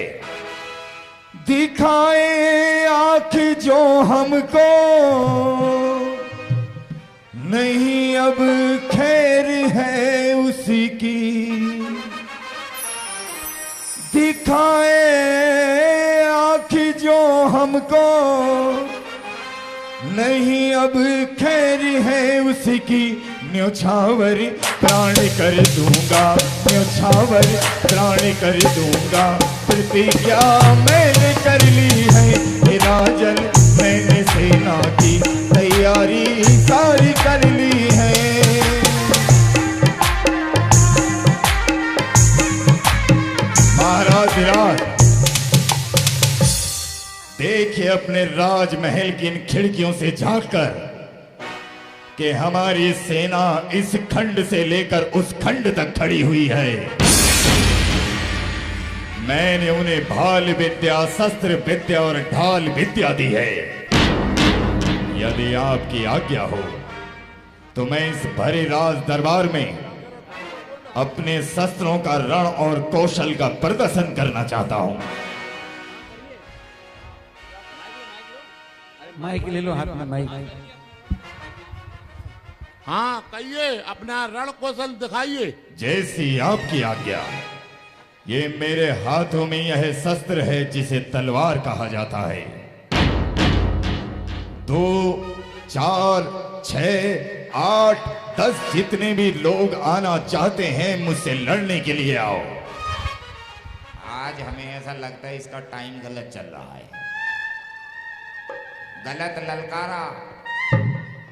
दिखाए आंख जो हमको नहीं अब खैर है उसी की। दिखाए आंख जो हमको नहीं अब खैर है उसी की। न्योछावर प्राण कर दूंगा, न्योछावर प्राण कर दूंगा, प्रतिज्ञा मैंने कर ली है। हे राजन, मैंने सेना की तैयारी सारी कर ली है। महाराज धीराज, देखिए अपने राजमहल की इन खिड़कियों से झांककर कि हमारी सेना इस खंड से लेकर उस खंड तक खड़ी हुई है। मैंने उन्हें भाल विद्या, शस्त्र विद्या और ढाल विद्या दी है। यदि आपकी आज्ञा हो तो मैं इस भरे राज दरबार में अपने शस्त्रों का रण और कौशल का प्रदर्शन करना चाहता हूं। माइक ले लो हाथ में, माइक। हाँ कहिए, अपना रण कौशल दिखाइए। जैसी आपकी आज्ञा। ये मेरे हाथों में यह शस्त्र है जिसे तलवार कहा जाता है। 2, 4, 6, 8, 10 जितने भी लोग आना चाहते हैं मुझसे लड़ने के लिए आओ। आज हमें ऐसा लगता है इसका टाइम गलत चल रहा है। गलत ललकारा।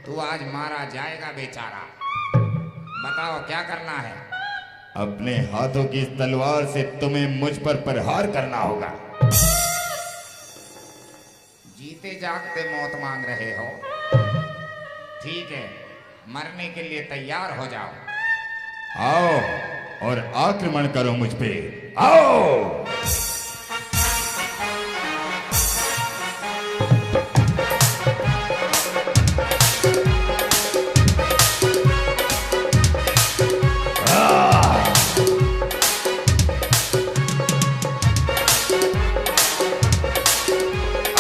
तू आज मारा जाएगा बेचारा। बताओ क्या करना है? अपने हाथों की इस तलवार से तुम्हें मुझ पर प्रहार करना होगा। जीते जागते मौत मांग रहे हो? ठीक है, मरने के लिए तैयार हो जाओ। आओ और आक्रमण करो मुझ पे। आओ।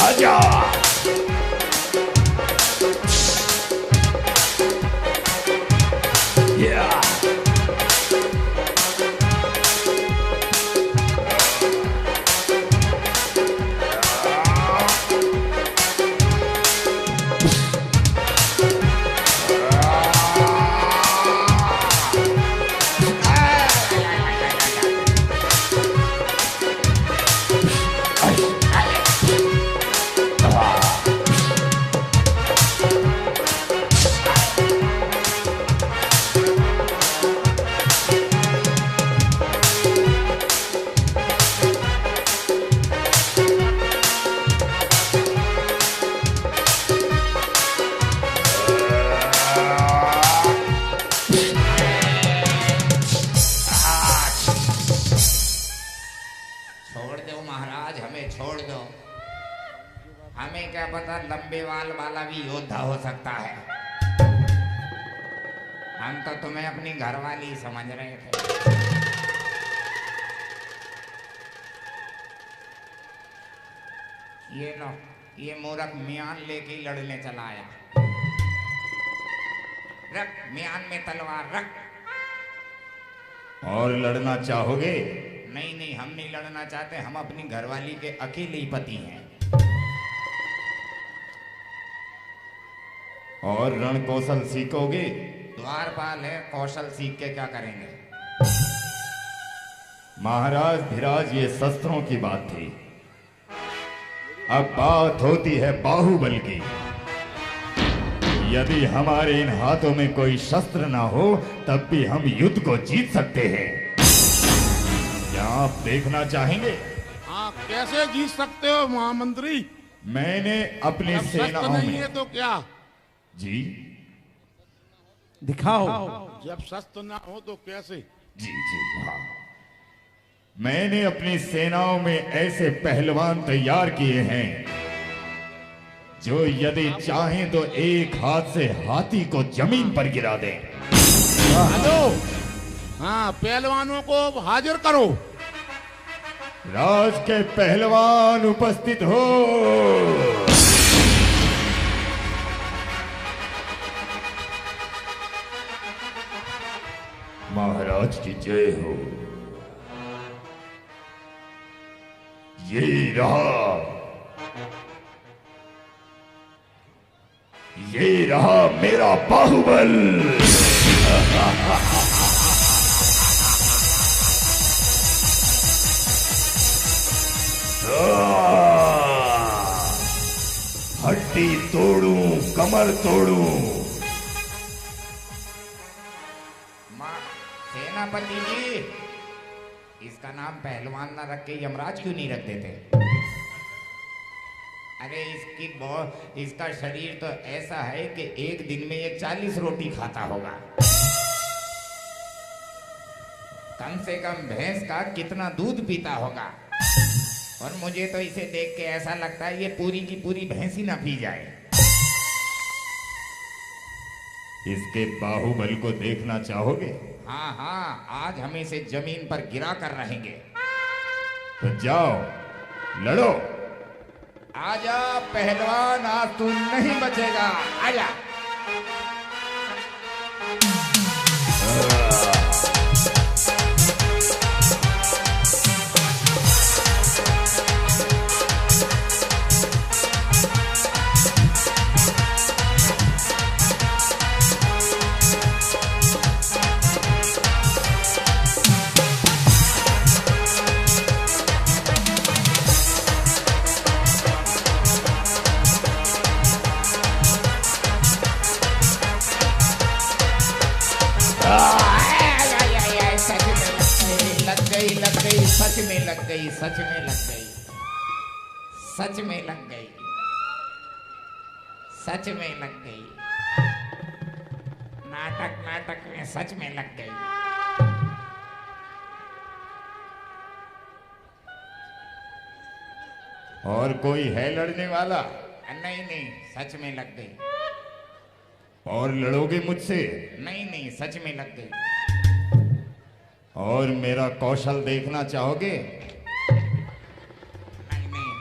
आजा। Yeah. छोड़ दो महाराज, हमें छोड़ दो। हमें क्या पता लंबे वाल वाला भी योद्धा हो सकता है। हम तो तुम्हें अपनी घरवाली समझ रहे थे। ये लो, ये मूर्ख म्यान लेके लड़ने चला आया। रख म्यान में तलवार रख। और लड़ना चाहोगे? नहीं नहीं, हम नहीं लड़ना चाहते। हम अपनी घरवाली के अकेले ही पति हैं। और रण कौशल सीखोगे? द्वारपाल है, कौशल सीख के क्या करेंगे? महाराज धीराज, ये शस्त्रों की बात थी। अब बात होती है बाहुबल की। यदि हमारे इन हाथों में कोई शस्त्र ना हो तब भी हम युद्ध को जीत सकते हैं। क्या आप देखना चाहेंगे? हाँ, कैसे जीत सकते हो महामंत्री? मैंने अपनी सेनाओं नहीं में है तो क्या? जी दिखाओ। जब शस्त्र ना हो तो कैसे? जी जी हाँ, मैंने अपनी सेनाओं में ऐसे पहलवान तैयार किए हैं जो यदि चाहें तो एक हाथ से हाथी को जमीन पर गिरा दें। हेलो, हाँ, पहलवानों को हाजिर करो। राज के पहलवान उपस्थित हो। महाराज की जय हो। ये रहा मेरा बाहुबल। हड्डी तोड़ूं, कमर तोड़ूं। सेनापति जी, इसका नाम पहलवान ना रख के यमराज क्यों नहीं रख देते? अरे इसका शरीर तो ऐसा है कि एक दिन में ये 40 रोटी खाता होगा। कम से कम भैंस का कितना दूध पीता होगा। और मुझे तो इसे देख के ऐसा लगता है ये पूरी की पूरी भैंस ही ना पी जाए। इसके बाहुबल को देखना चाहोगे? हाँ हाँ, आज हम इसे जमीन पर गिरा कर रहेंगे। तो जाओ लड़ो। आजा पहलवान, आज तू नहीं बचेगा। आजा। सच में लग गई, सच में लग गई, सच में लग गई, सच में लग गई, नाटक नाटक में सच में लग गई। और कोई है लड़ने वाला? नहीं नहीं, सच में लग गई। और लड़ोगे मुझसे? नहीं नहीं, सच में लग गई। और मेरा कौशल देखना चाहोगे? नहीं नहीं,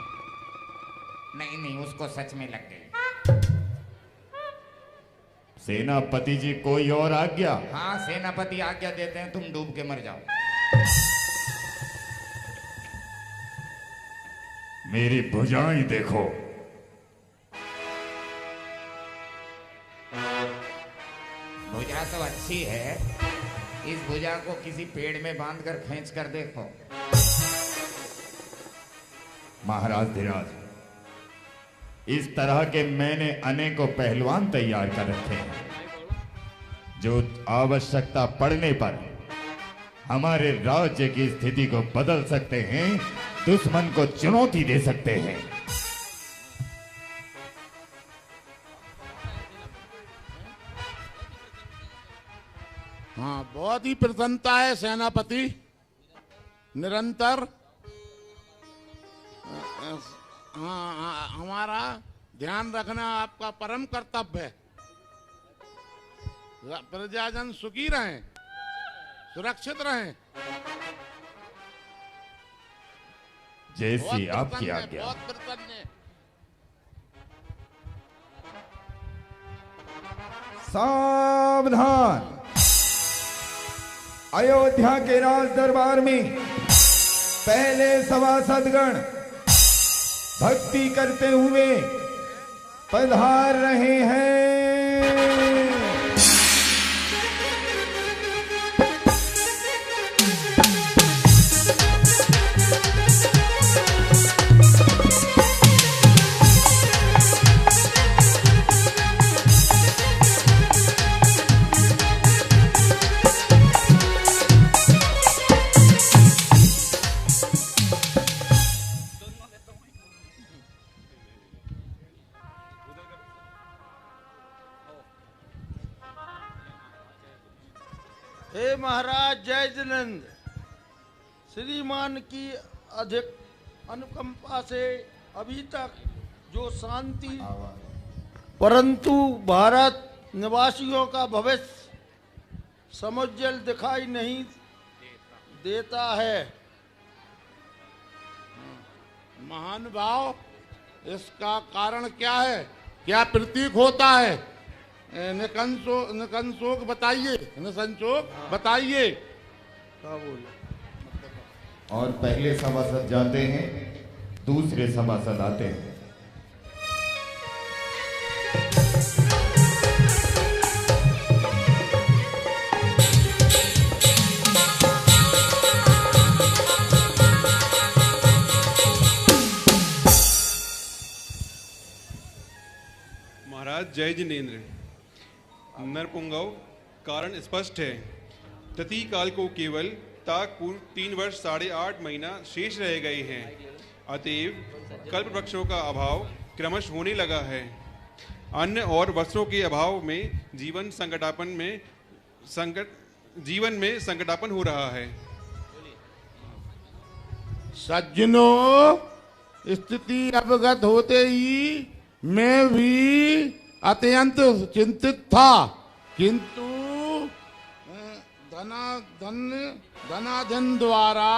नहीं नहीं, उसको सच में लग गई। सेनापति जी कोई और आज्ञा? हाँ, सेनापति आज्ञा देते हैं, तुम डूब के मर जाओ। मेरी भुजाएं देखो। भुजा तो अच्छी है, इस भुजा को किसी पेड़ में बांधकर खींच कर देखो। महाराज धीराज, इस तरह के मैंने अनेकों पहलवान तैयार कर रखे हैं जो आवश्यकता पड़ने पर हमारे राज्य की स्थिति को बदल सकते हैं, दुश्मन को चुनौती दे सकते हैं। हाँ, बहुत ही प्रसन्नता है सेनापति। निरंतर हमारा ध्यान रखना आपका परम कर्तव्य है। प्रजाजन सुखी रहें, सुरक्षित रहें। जैसी आपकी आज्ञा। बहुत प्रसन्न है। सावधान! अयोध्या के राज दरबार में पहले सभासदगण भक्ति करते हुए पधार रहे हैं। हे महाराज जय जिनेंद्र, श्रीमान की अधिक अनुकंपा से अभी तक जो शांति परंतु भारत निवासियों का भविष्य समुज्जल दिखाई नहीं देता है। महानुभाव, इसका कारण क्या है? क्या प्रतीक होता है? निकंसोक बताइए, निसंचोक बताइए। और पहले सभासद जाते हैं, दूसरे सभासद आते हैं। महाराज जय जिनेंद्र, नरपुंगव कारण स्पष्ट है। तति काल को केवल ताक पूर्व 3 वर्ष 8.5 महीना शेष रह गए हैं। अतएव कल्प वृक्षों का अभाव क्रमश होने लगा है। अन्न और वस्त्रों के अभाव में जीवन में संकटापन हो रहा है। सज्जनों, स्थिति अवगत होते ही मैं भी अत्यंत चिंतित था, किंतु धनाधन द्वारा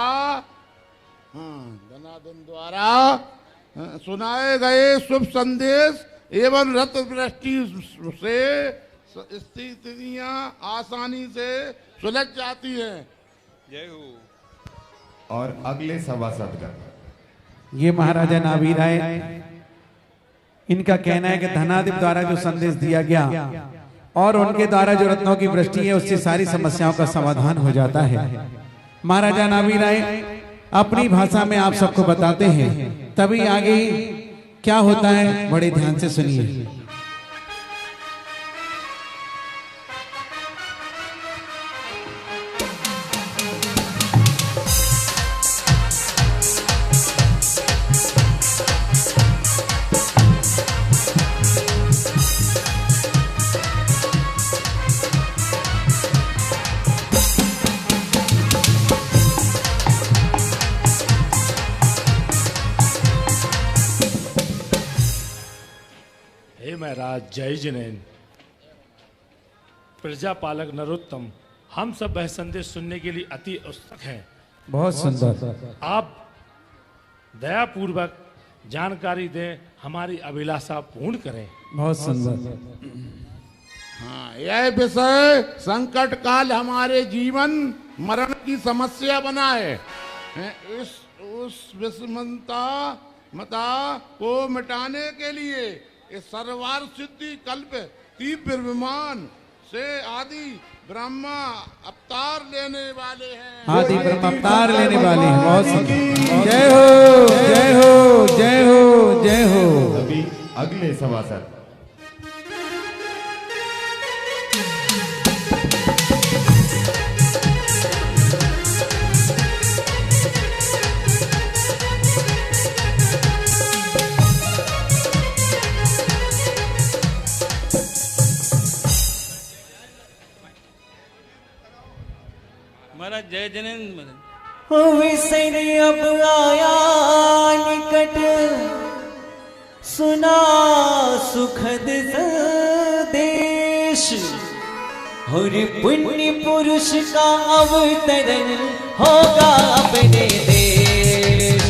सुनाए गए शुभ संदेश एवं रत्न वृष्टि से स्थितियां आसानी से सुलझ जाती हैं। जय हो। और अगले सभासद का ये महाराजा नावीर राय, इनका कहना है कि धनाधिप द्वारा जो संदेश दिया गया और उनके द्वारा जो रत्नों की वृष्टि है, उससे सारी समस्याओं का समाधान हो जाता है। महाराजा नावीर राय अपनी भाषा में आप सबको बताते हैं, तभी आगे क्या होता है बड़े ध्यान से सुनिए। महाराज जय जिनेन्द्र, प्रजापालक नरोत्तम, हम सब वह संदेश सुनने के लिए अति उत्सुक हैं। बहुत सुंदर। आप दयापूर्वक जानकारी दें, हमारी अभिलाषा पूर्ण करें। बहुत सुंदर। हाँ, यह विषय संकट काल हमारे जीवन मरण की समस्या बना है। उस विषमता मता को मिटाने के लिए इस सर्वार सिद्धि कल्प तीव्र विमान से आदि ब्रह्मा अवतार लेने वाले हैं। आदि ब्रह्मा अवतार लेने वाले हैं। बहुत सुंदर। जय हो, जय हो, जय हो, जय हो। अभी अगले सभासद महाराज जय जिनेन्द्र। विसर अब आया निकट, सुना सुखद संदेश, और पुण्य पुरुष का अवतरण होगा अपने देश।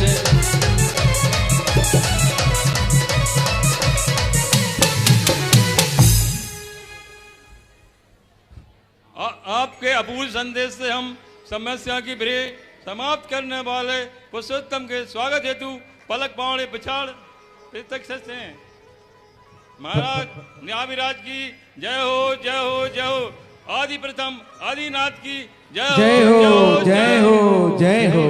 आपके अपूर्व संदेश से हम समस्या की भ्रे समाप्त करने वाले पुरुषोत्तम के स्वागत हेतु पलक पावड़े पिछाड़ प्रत्यक्ष से महाराज न्यायविराज की जय हो, जय हो, जय हो। आदि प्रथम आदिनाथ की जय हो, जय हो, जय हो, जय हो।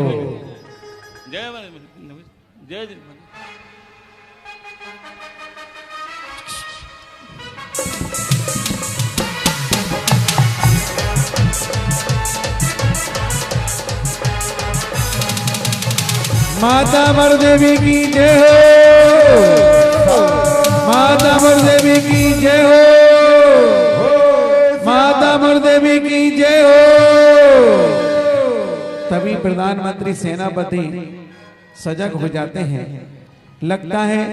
जय जय। माता मरुदेवी की जय हो, माता मरुदेवी की जय हो, माता मरुदेवी की जय हो। तभी प्रधानमंत्री सेनापति सजग हो जाते हैं। लगता है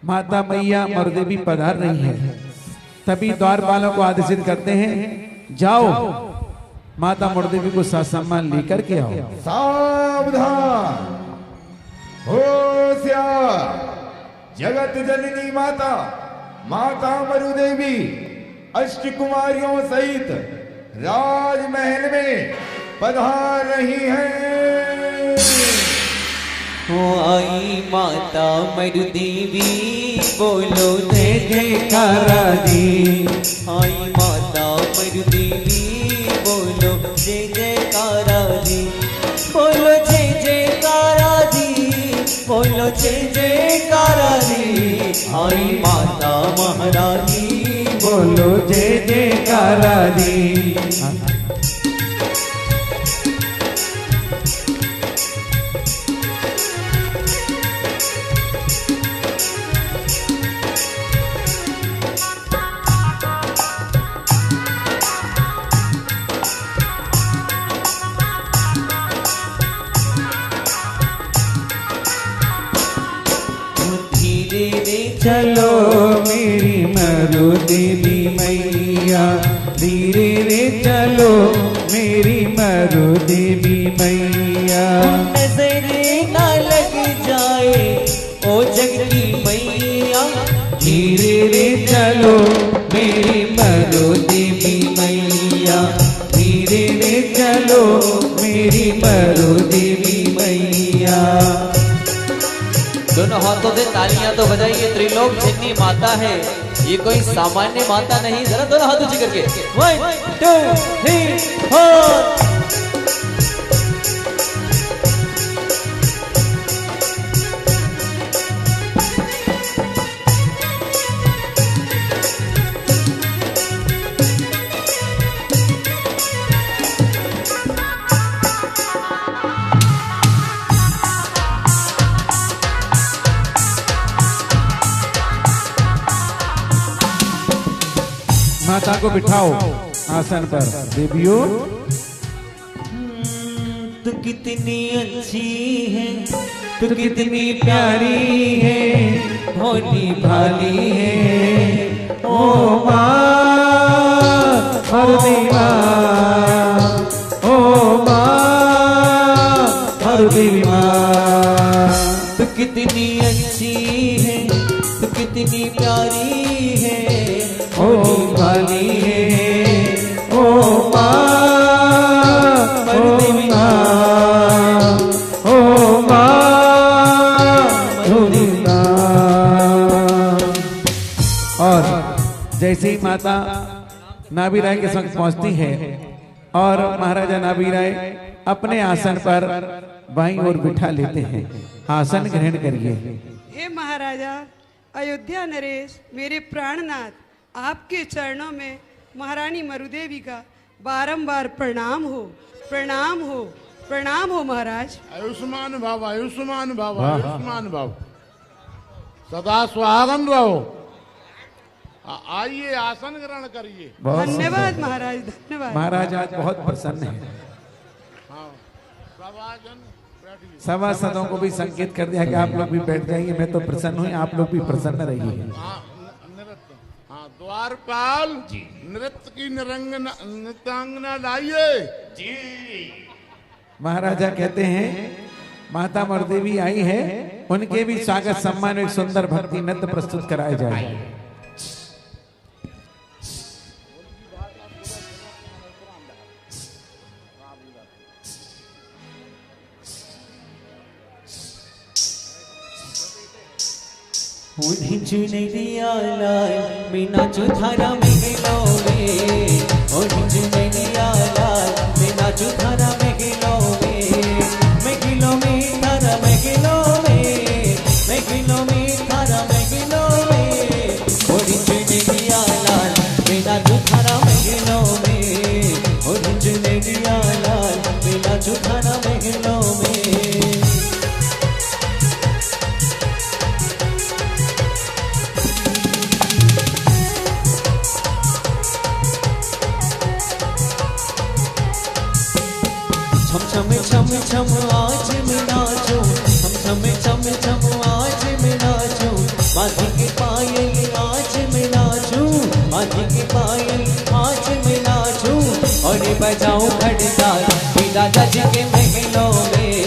माता मैया मरुदेवी पधार रही है। तभी द्वारपालों को आदेशित करते हैं, जाओ माता मरुदेवी को सम्मान लेकर के आओ। सावधान, होशियार, जगत जननी माता माता मरुदेवी अष्ट कुमारियों सहित राजमहल में पधार रही हैं। हो आई माता मरुदेवी, बोलो जय जयकारा दी। आई माता मरुदेवी, बोलो जय जयकारा दी। बोलो जय जयकारा दी, बोलो जय जयकारा दी। आई माता महारानी, बोलो जय जयकारा दी। चलो मेरी मरुदेवी मैया, धीरे रे चलो मेरी मरुदेवी मैया। नजर ना लग जाए ओ जग की मैया, धीरे रे चलो मेरी मरुदेवी मैया, धीरे रे चलो मेरी मरुदेवी मैया। दोनों हाथों से तालियां तो बजाइए। त्रिलोक जितनी माता है, ये कोई सामान्य माता नहीं। जरा दोनों हाथ ऊंचे करके 1 2 3 4। माता को बिठाओ आसन पर। देवियों तू कितनी अच्छी है, तू कितनी प्यारी है, भोली भाली है। ओ माँ मरुदी माँ, ओ माँ मरुदी माँ। तू कितनी अच्छी है, तू कितनी प्यारी है, भोली भाली है। ओ माँ मरुदी माँ, ओ माँ मरुदी माँ। और जैसे ही माता नाभी राय के संग पहुंचती है और महाराजा नाभी राय अपने आसन पर बाईं ओर बिठा लेते हैं। आसन ग्रहण करिए। हे महाराजा अयोध्या नरेश, मेरे प्राणनाथ, आपके चरणों में महारानी मरुदेवी का बारंबार प्रणाम हो, प्रणाम हो, प्रणाम हो महाराज। आयुष्मान भाव, आयुष्मान भाव, आयुष्मान भाव, सदा सुहागन रहो। आइए आसन ग्रहण करिए। धन्यवाद महाराज, धन्यवाद। महाराज आज बहुत प्रसन्न है। सभासदों को भी संकेत कर दिया कि आप लोग भी बैठ जाइए, मैं तो प्रसन्न हूँ, आप लोग भी प्रसन्न रहिए। द्वारपाल नृत्य की नृत्यांगना लाइए जी। महाराजा कहते हैं माता मरुदेवी आई है, उनके भी स्वागत सम्मान एक सुंदर भक्ति नृत्य प्रस्तुत कराया जाए। चुनरिया लाल मीना चुथारा में गिलोवे, चुनरिया लाल मीना चुथारा में गिलोवे, मैं गिलो में थारा में गिलोवे, मैं गिलो में थारा में गिलोवे। चुनरिया लाल मीना चुथारा में गिलोवे, चुनरिया लाल मीना चुथारा में गिलोवे। छम छम छम आज मैं नाचूं, छम छम छम आज मैं नाचूं, माधी के पायल आज मैं नाचूं, माधी के पायल आज मैं नाचूं, और बजाऊं खड़ताल राजा जी के महलों में,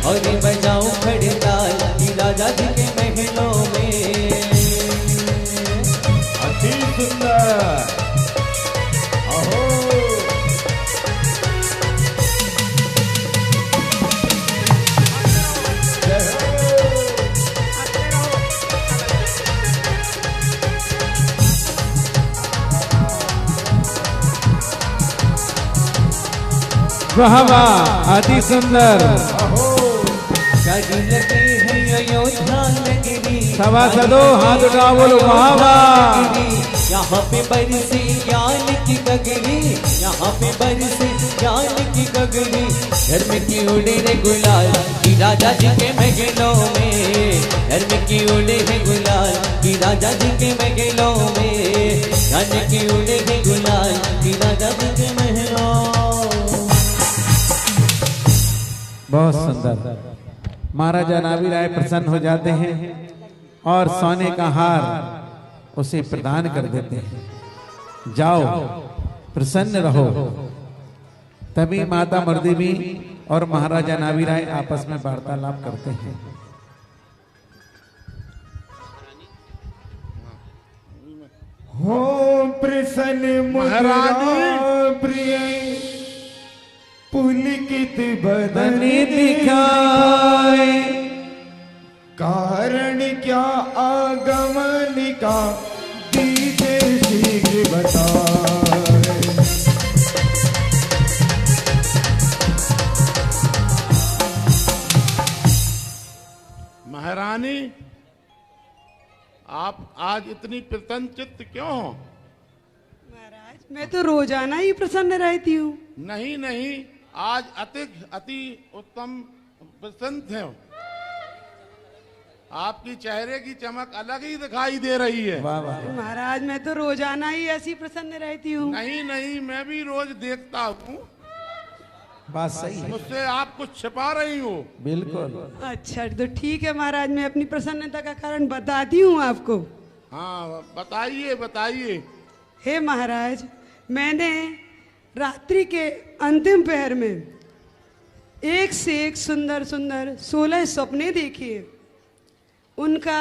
और बजाऊं खड़ताल राजा जी के महलों में। अति सुंदर। वाह वाह, अति सुंदर। सभासदों हाथ उठाओ, बोलो वाह वाह। यहाँ पे बरसे ज्ञान की गगरी, यहाँ पे बरसे ज्ञान की गगरी, घर में की उड़े रे गुलाल की राजा जी के महलों में, घर में की उड़े रे गुलाल की राजा जी के महलों में, घर की उड़े रे गुलाल की राजा जी के महलों। बहुत सुंदर। महाराजा नाभी राय प्रसन्न हो जाते हैं और सोने का हार उसे प्रदान कर देते हैं। जाओ प्रसन्न रहो। तभी माता मरुदेवी और महाराजा नाभी राय आपस में वार्तालाप करते हैं। हो प्रसन्न महारानी प्रिय, पुलकित बदन दिखाए, कारण क्या आगमन का दीजिए शीघ्र बताए। महारानी, आप आज इतनी प्रसन्न चित्त क्यों हो? महाराज मैं तो रोजाना ही प्रसन्न रहती हूँ। नहीं नहीं, आज अति उत्तम प्रसन्न थे। आपकी चेहरे की चमक अलग ही दिखाई दे रही है। महाराज मैं तो रोजाना ही ऐसी प्रसन्न रहती हूँ। नहीं नहीं, मैं भी रोज देखता हूँ। बात सही है। मुझसे आप कुछ छिपा रही हो। बिल्कुल। अच्छा तो ठीक है महाराज, मैं अपनी प्रसन्नता का कारण बताती हूँ आपको। हाँ बताइए बताइए। हे महाराज, मैंने रात्रि के अंतिम पहर में एक से एक सुंदर सुंदर 16 सपने देखे। उनका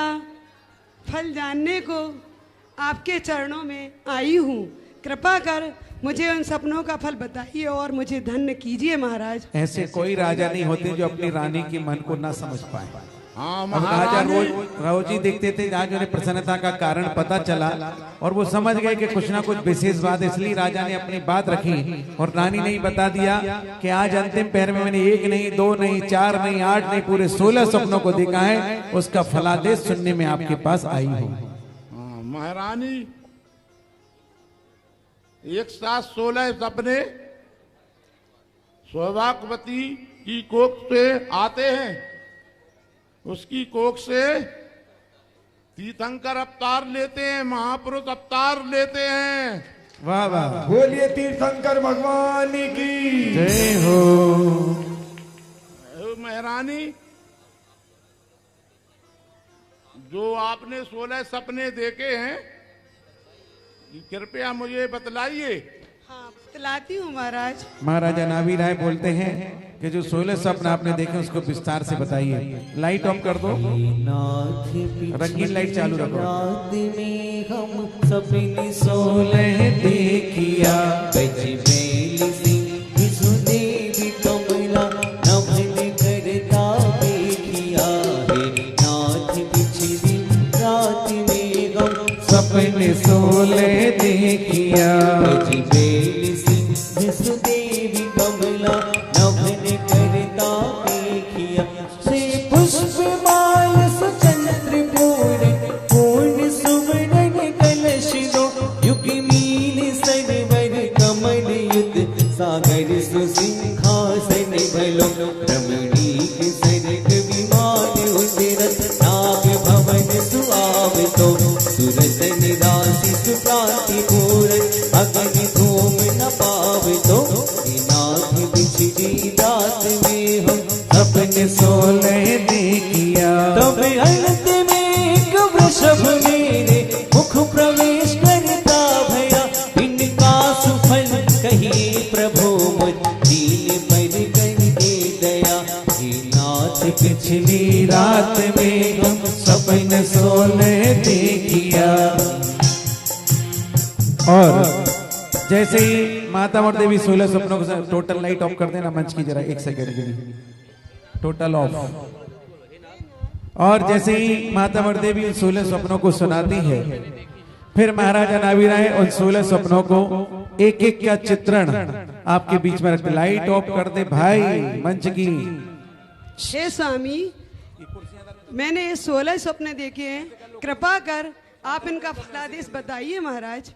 फल जानने को आपके चरणों में आई हूँ। कृपा कर मुझे उन सपनों का फल बताइए और मुझे धन्य कीजिए महाराज। ऐसे कोई राजा नहीं होते जो अपनी रानी के मन को ना समझ पाए। हाँ अब राजा रोज ही देखते थे, आज उन्हें प्रसन्नता का कारण पता चला और वो समझ गए कि कुछ ना कुछ विशेष बात, इसलिए राजा ने अपनी बात रखी और रानी ने ही बता दिया कि आज अंतिम पहर में मैंने 1 नहीं 2 नहीं 4 नहीं 8 नहीं पूरे 16 सपनों को देखा है। उसका फलादेश सुनने में आपके पास आई हूँ। महारानी, एक साथ 16 सपने सौभाग्यवती की कोख से आते हैं। उसकी कोख से तीर्थंकर अवतार लेते हैं, महापुरुष अवतार लेते हैं। वाह वाह, बोलिए तीर्थंकर भगवान की जय हो। महारानी, जो आपने 16 सपने देखे हैं कृपया मुझे बतलाइए। हाँ बतलाती हूँ महाराज। महाराजा नावी राय बोलते हैं कि जो 16 सपन आपने देखे उसको विस्तार से बताइए। लाइट ऑफ कर दो, रंगीन लाइट चालू रखो। रात में हम सपने 16 देखिया, गजबेल सिंह विष्णुदेवी कमला नभन करता देखिया। हे नाथ पिछली रात में हम सपने 16 देखिया, गजबेल सिंह विष्णुदेवी कमला नभन करता देखिया। से पुष्प माल सुचंद्र पूर्ण सुवर्ण कलश दो, युग मीन सरवर कमल युद्ध सागर सुसिंहासन भलो। रमणीक सरग विमान उदरत नाग भवन सुआवतो, सुरत निरासी सुप्रांति पूर्ण अग्नि धूम न पावतो। नाथ बिछड़ी रात में हम सपने 16 देखिया। तब अंत में एक वृषभ मेरे मुख प्रवेश करता भया। इनका सुफल कहिए प्रभु मुझ दीन पर कर दे दया। हे नाथ पिछली रात में हम सपने 16 देखिया। और जैसे ही माता और देवी 16 सपनों को, टोटल लाइट ऑफ कर देना मंच की जरा 1 सेकंड के लिए, टोटल ऑफ। और जैसे ही माता और देवी उन 16 सपनों को सुनाती है, फिर महाराजा नावी राय उन 16 सपनों को एक एक का चित्रण आपके बीच में रखते। लाइट ऑफ कर दे भाई मंच की। हे स्वामी, मैंने ये 16 सपने देखे हैं। कृपा कर आप इनका फलादेश बताइए महाराज।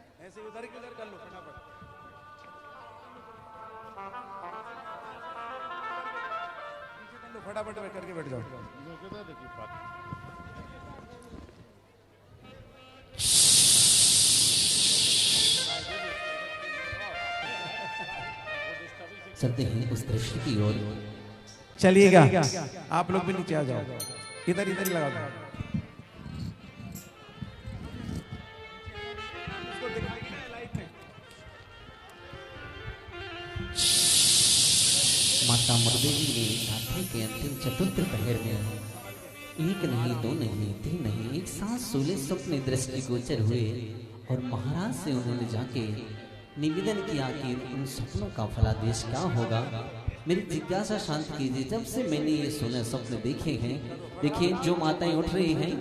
फटाफट करके बैठ जाओ। चलते हैं उस दृश्य की ओर। चलिएगा, आप लोग भी नीचे आ जाओ, इधर इधर ही लगा दो। माता मरुदेवी ने रात्रि के अंतिम चतुर्थ पहर में 1 नहीं 2 नहीं 3 नहीं एक साथ 16 सपने दृष्टिगोचर हुए और महाराज से उन्होंने जाके निवेदन किया कि उन सपनों का फलादेश क्या होगा। मेरी जिज्ञासा शांत कीजिए। जब से मैंने ये 16 सपने देखे हैं, देखिए जो माताएं उठ रही हैं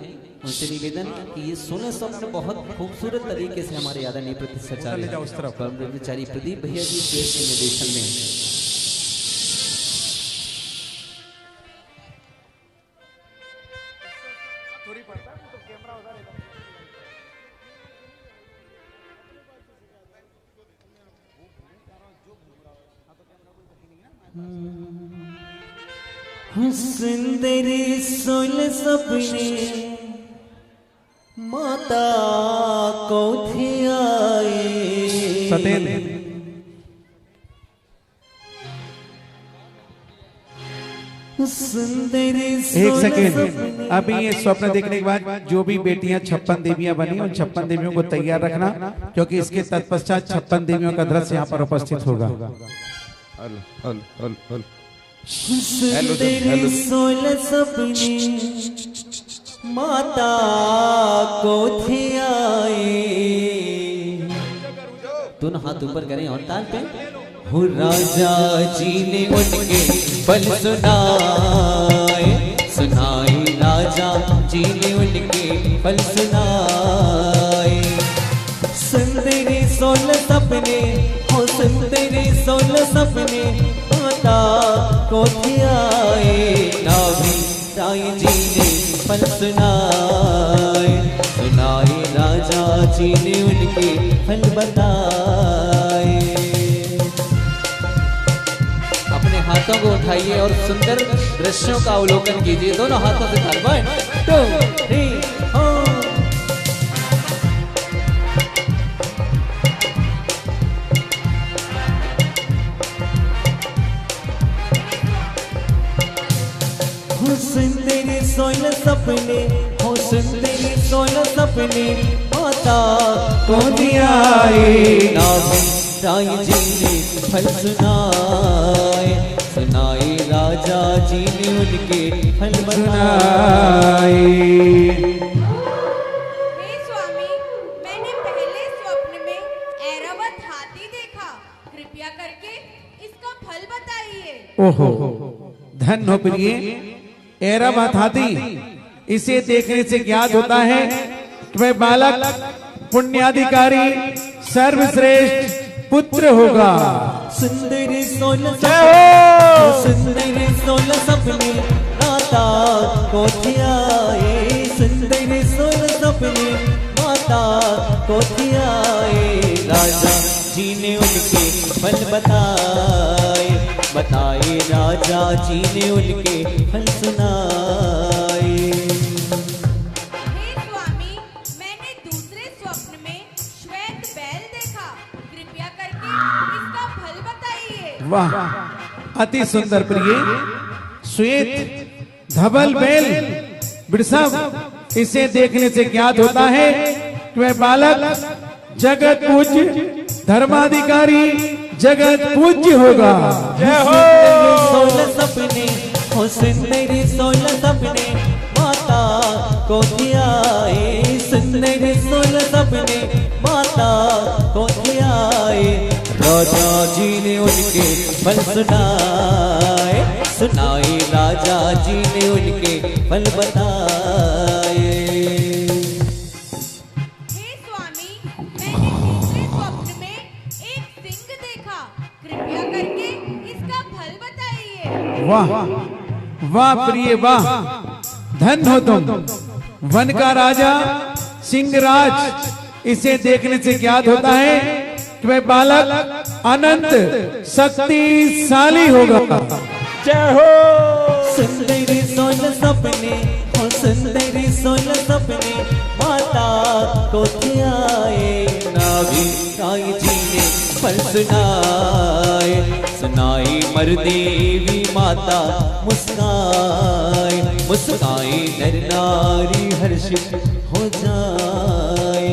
उनसे निवेदन कि ये 16 सपने बहुत खूबसूरत तरीके से हमारे आदरणीय प्रतिष्ठाचार्य ब्रह्मचारी प्रदीप भैया जी श्रेष्ठ के निर्देशन में सुंदर 16 सपने माता को थे आए। एक सेकेंड, अभी ये स्वप्न देखने के बाद जो भी बेटियां 56 देवियां बनी उन 56 देवियों को तैयार रखना, क्योंकि इसके तत्पश्चात 56 देवियों का दृश्य यहाँ पर उपस्थित होगा। तेरे 16 सपने माता को थे आए। दोनों हाथ ऊपर करें और ताल पे। हो राजा जी ने उनके बल सुनाए, सुनाए राजा जी ने उनके बल सुनाए। सुन तेरे 16 सपने, हो सुन तेरे 16 सपने माता को थे आए। नाभी राय जी ने बल सुनाए, सुनाए राजा जी ने उनके फल बताए। अपने हाथों को उठाइए और सुंदर दृश्यों का अवलोकन कीजिए। दोनों हाथों से ताल। 1 2 3 हुस्न तेरे 16 सपने, हुस्न तेरे 16 सपने माता को दिया राय जी ने फल सुनाए, सुनाए राजा जी ने उनके फल बताए। हे स्वामी, मैंने पहले स्वप्न में ऐरावत हाथी देखा, कृपया करके इसका फल बताइए। ओहो, धन हो प्रिय, ऐरावत हाथी, इसे देखने से ज्ञात होता है कि वह बालक पुण्याधिकारी सर्वश्रेष्ठ पुत्र होगा। सुंदर 16 सुंदर 16 सपने माता को थे आए। सुंदर 16 सपने माता को थे आए। राजा जी ने उनके फल बताए, बताए राजा जी ने उनके फल सुनाए। हे स्वामी, मैंने दूसरे स्वप्न में श्वेत बैल देखा, कृपया करके इसका फल बताइए। वाह, अति सुंदर प्रिय, श्वेत धवल बैल वृषभ, इसे देखने से ज्ञात होता है कि वह बालक जगत पूज्य धर्माधिकारी जगत पूज्य होगा। जय हो। 16 सपने, हो सुंदर 16 सपने माता को थे आए। सुंदर 16 सपने माता को थे आए। राजा जी ने उनके फल सुनाए, सुनाए राजा जी ने उनके फल बताए। हे स्वामी, मैंने तीसरे स्वप्न में एक सिंह देखा, कृपया करके इसका फल बताइए। वाह वाह प्रिय वाह, धन हो तुम, वन का राजा सिंहराज, इसे देखने से ज्ञात होता है कि वह बालक अनंत शक्तिशाली होगा। जय हो। सुंदर 16 सपने, हो सुंदर 16 सपने माता को थे आए। नाभी राय जी ने फल सुनाए, सुनाई मर देवी माता मुस्काए, मुस्काए नर नारी हर्षित हो जाए।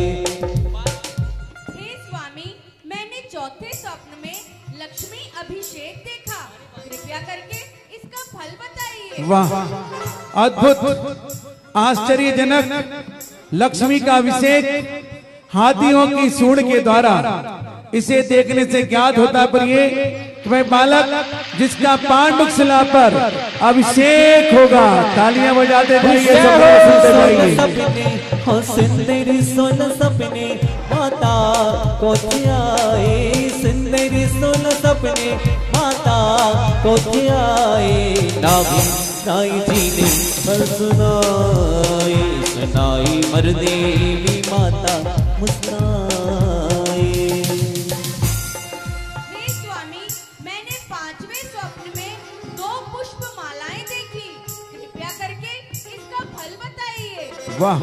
हे स्वामी, मैंने चौथे स्वप्न में लक्ष्मी अभिषेक देखा, कृपया करके इसका फल बताइए। वाह, अद्भुत आश्चर्यजनक लक्ष्मी का अभिषेक हाथियों की सूंड के द्वारा, इसे देखने से ज्ञात होता प्रिय कि वह बालक जिसका पांडुक शिला पर अभिषेक होगा। तालियां बजाते जाइए, सुनते जाइए। हो सुंदर 16 सपने माता को थे आए। सुंदर 16 सपने माता को थे आए। नाभी राय जी ने फल सुनाए, सुनाई मर देवी माता मुस्काए। हे स्वामी, मैंने पांचवें स्वप्न में 2 पुष्प मालाएं देखी, कृपया करके इसका फल बताइए। वाह,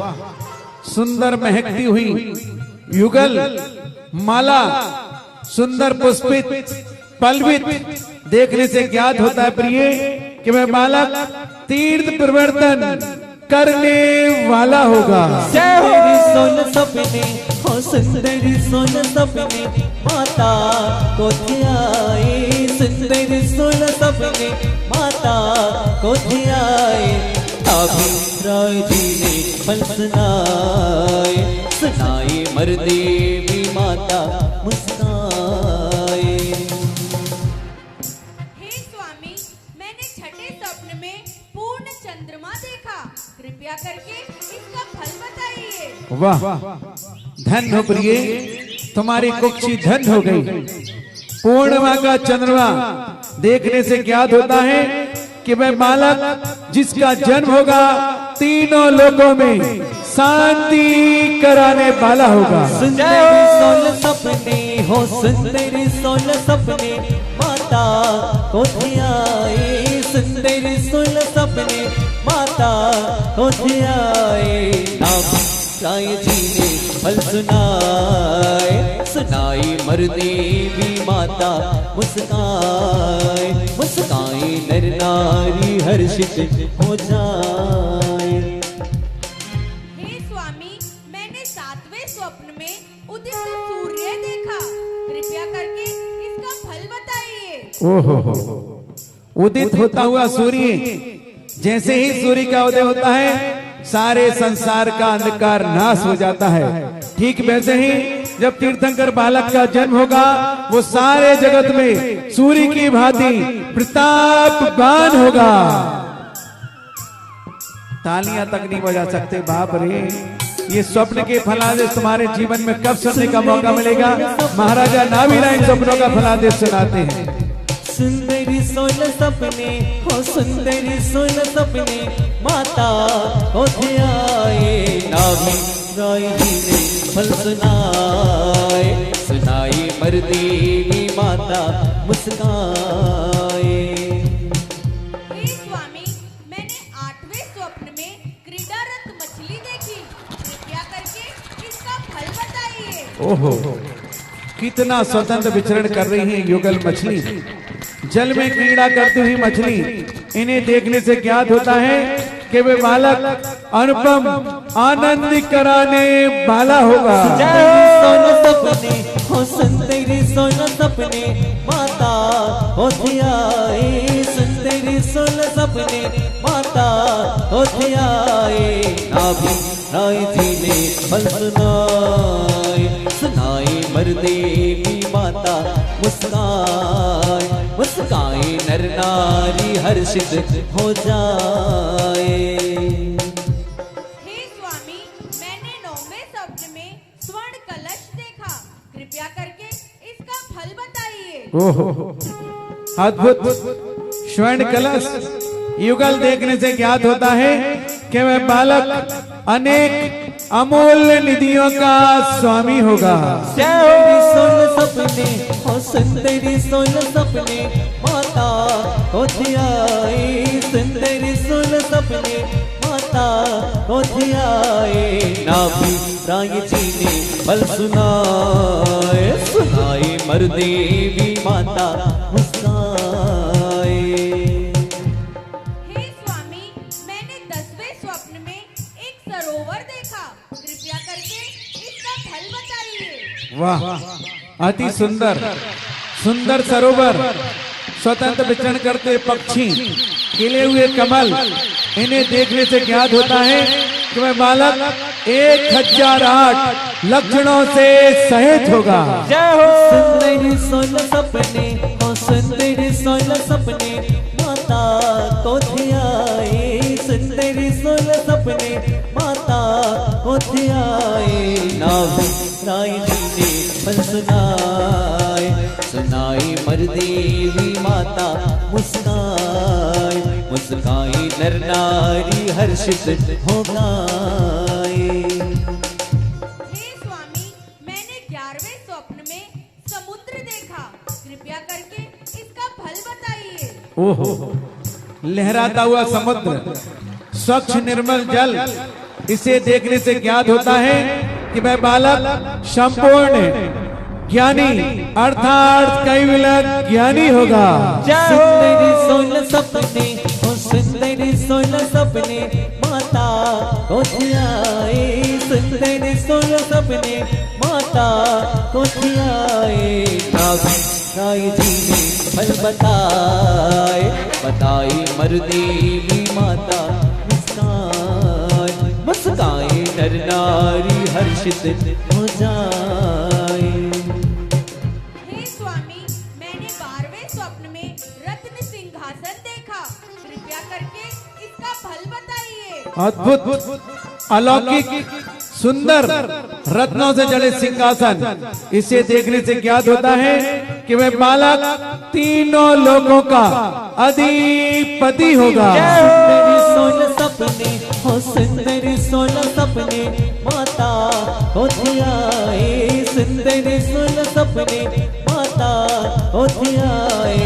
सुंदर महकती हुई युगल माला, सुंदर पुष्पित पल्लवित, देखने से ज्ञात होता है प्रिय कि वह बालक तीर्थ प्रवर्तन करने वाला होगा। सुंदरी सोन सपने हो सुंदरी सोन सपने माता को ध्याए, सुंदरी सोन सपने माता को ध्याए। अभी राय जी ने फल सुनाए, सुनाई मरदेवी माता मुस्काए। हे स्वामी, मैंने छठे स्वप्न में पूर्ण चंद्रमा देखा, कृपया करके इसका फल बताइए। वाह, धन हो प्रिय, तुम्हारी कुक्षी धन हो गई। पूर्णिमा का चंद्रमा देखने से ज्ञात होता है कि वह बालक जिसका जन्म होगा तीनों लोगों में शांति कराने वाला होगा। सुंदरी सोल सपने हो सुंदरी सोल सपने माता को ध्याए, सुंदरी सोल सपने माता को ध्याए। राय जी ने फल सुनाए, सुनाई मरदेवी माता मुस्काए, मुस्काए नर नारी हर्षित हो जाए। हे स्वामी, मैंने सातवें स्वप्न में उदित सूर्य देखा, कृपया करके इसका फल बताइए। ओहो, उदित होता हुआ सूर्य, जैसे ही सूर्य का उदय होता है सारे संसार का अंधकार नाश हो जाता है। ठीक वैसे ही जब तीर्थंकर बालक का जन्म होगा वो सारे जगत में सूर्य की भांति प्रतापवान होगा। तालियां तक नहीं बजा सकते। बाप रे, ये स्वप्न के फलादेश तुम्हारे जीवन में कब सुनने का मौका मिलेगा? महाराजा नाभीराय इन स्वप्नों का फलादेश सुनाते हैं। सुंदरी सोल सपने हो सुंदरी सोल सपने माता को ध्याए। नाभी राय जी ने फल सुनाए, सुनाई मरदेवी माता मुस्काए। हे स्वामी, मैंने आठवें स्वप्न में क्रीडारत मछली देखी, कृपया करके इसका फल बताइए। ओहो, कितना स्वतंत्र विचरण कर रही है युगल मछली, जल में क्रीड़ा करती हुई मछली। इन्हें देखने से ज्ञात होता है कि वे बालक अनुपम आनंद कराने वाला होगा। सपने हो सुंदरी सोन सपने माता हो ध्याए, सुंदरी सोन सपने माता हो ध्याए। नाभी राय जी ने फल सुनाए, सुनाई मरदेवी माता मुस्काए, मुस्काए नर नारी हर्षित हो जाए। हे स्वामी, मैंने नौवें स्वप्न में स्वर्ण कलश देखा, कृपया करके इसका फल बताइए। ओहो, अद्भुत स्वर्ण कलश युगल देखने से ज्ञात होता है कि वह बालक अनेक अमूल्य निधियों का स्वामी होगा। सुंदरी सोल सपने हो सुंदरी सोल सपने माता को ध्याए, सुंदरी सोल सपने माता को ध्याए। नाभी राय जी ने फल सुनाए, सुनाई मरदेवी माता मुस्काए। हे स्वामी, मैंने 10वें स्वप्न में एक सरोवर देखा, कृपया करके इसका फल बताइए। वाह, अति सुंदर सुंदर सरोवर, स्वतंत्र विचरण करते पक्षी, खिले हुए कमल। इन्हें देखने से ज्ञात होता है कि वह बालक 1008 लक्षणों से सहित होगा। सुंदरी सोल सपने हो सुंदरी सोल सपने माता को ध्याए, सुंदरी सोल सपने माता को ध्याए। नाभी राय जी ने फल सुनाए, सुनाई मरदेवी माता मुस्काए, मुस्काए नर नारी हर्षित हो गाए। हे स्वामी, मैंने 11वें स्वप्न में समुद्र देखा, कृपया करके इसका फल बताइए। ओहो, लहराता हुआ समुद्र, स्वच्छ निर्मल जल, इसे देखने से ज्ञात होता है कि वह बालक संपूर्ण ज्ञानी अर्थात कैवल्य ज्ञानी होगा। सुंदरी सोल सपने सोलह सपने माता को धियाए, सुंदर सोलह सपने माता को धियाए। नाई जी ने फल बताए, बताई मरुदेवी माता मुस्काए, मुस्काए नर नारी हर्षित हो जाए। हे स्वामी, मैंने 12वें स्वप्न में रत्न सिंहासन देखा, कृपया करके इसका फल बताइए। अद्भुत अलौकिक सुंदर रत्नों से जड़े सिंहासन, इसे देखने से ज्ञात होता है कि वह बालक तीनों लोगों का अधिपति होगा। सुंदर सोलह सपने हो, सुंदर सोलह सपने माता को धियाए, सुंदर सोलह सपने माता को धियाए।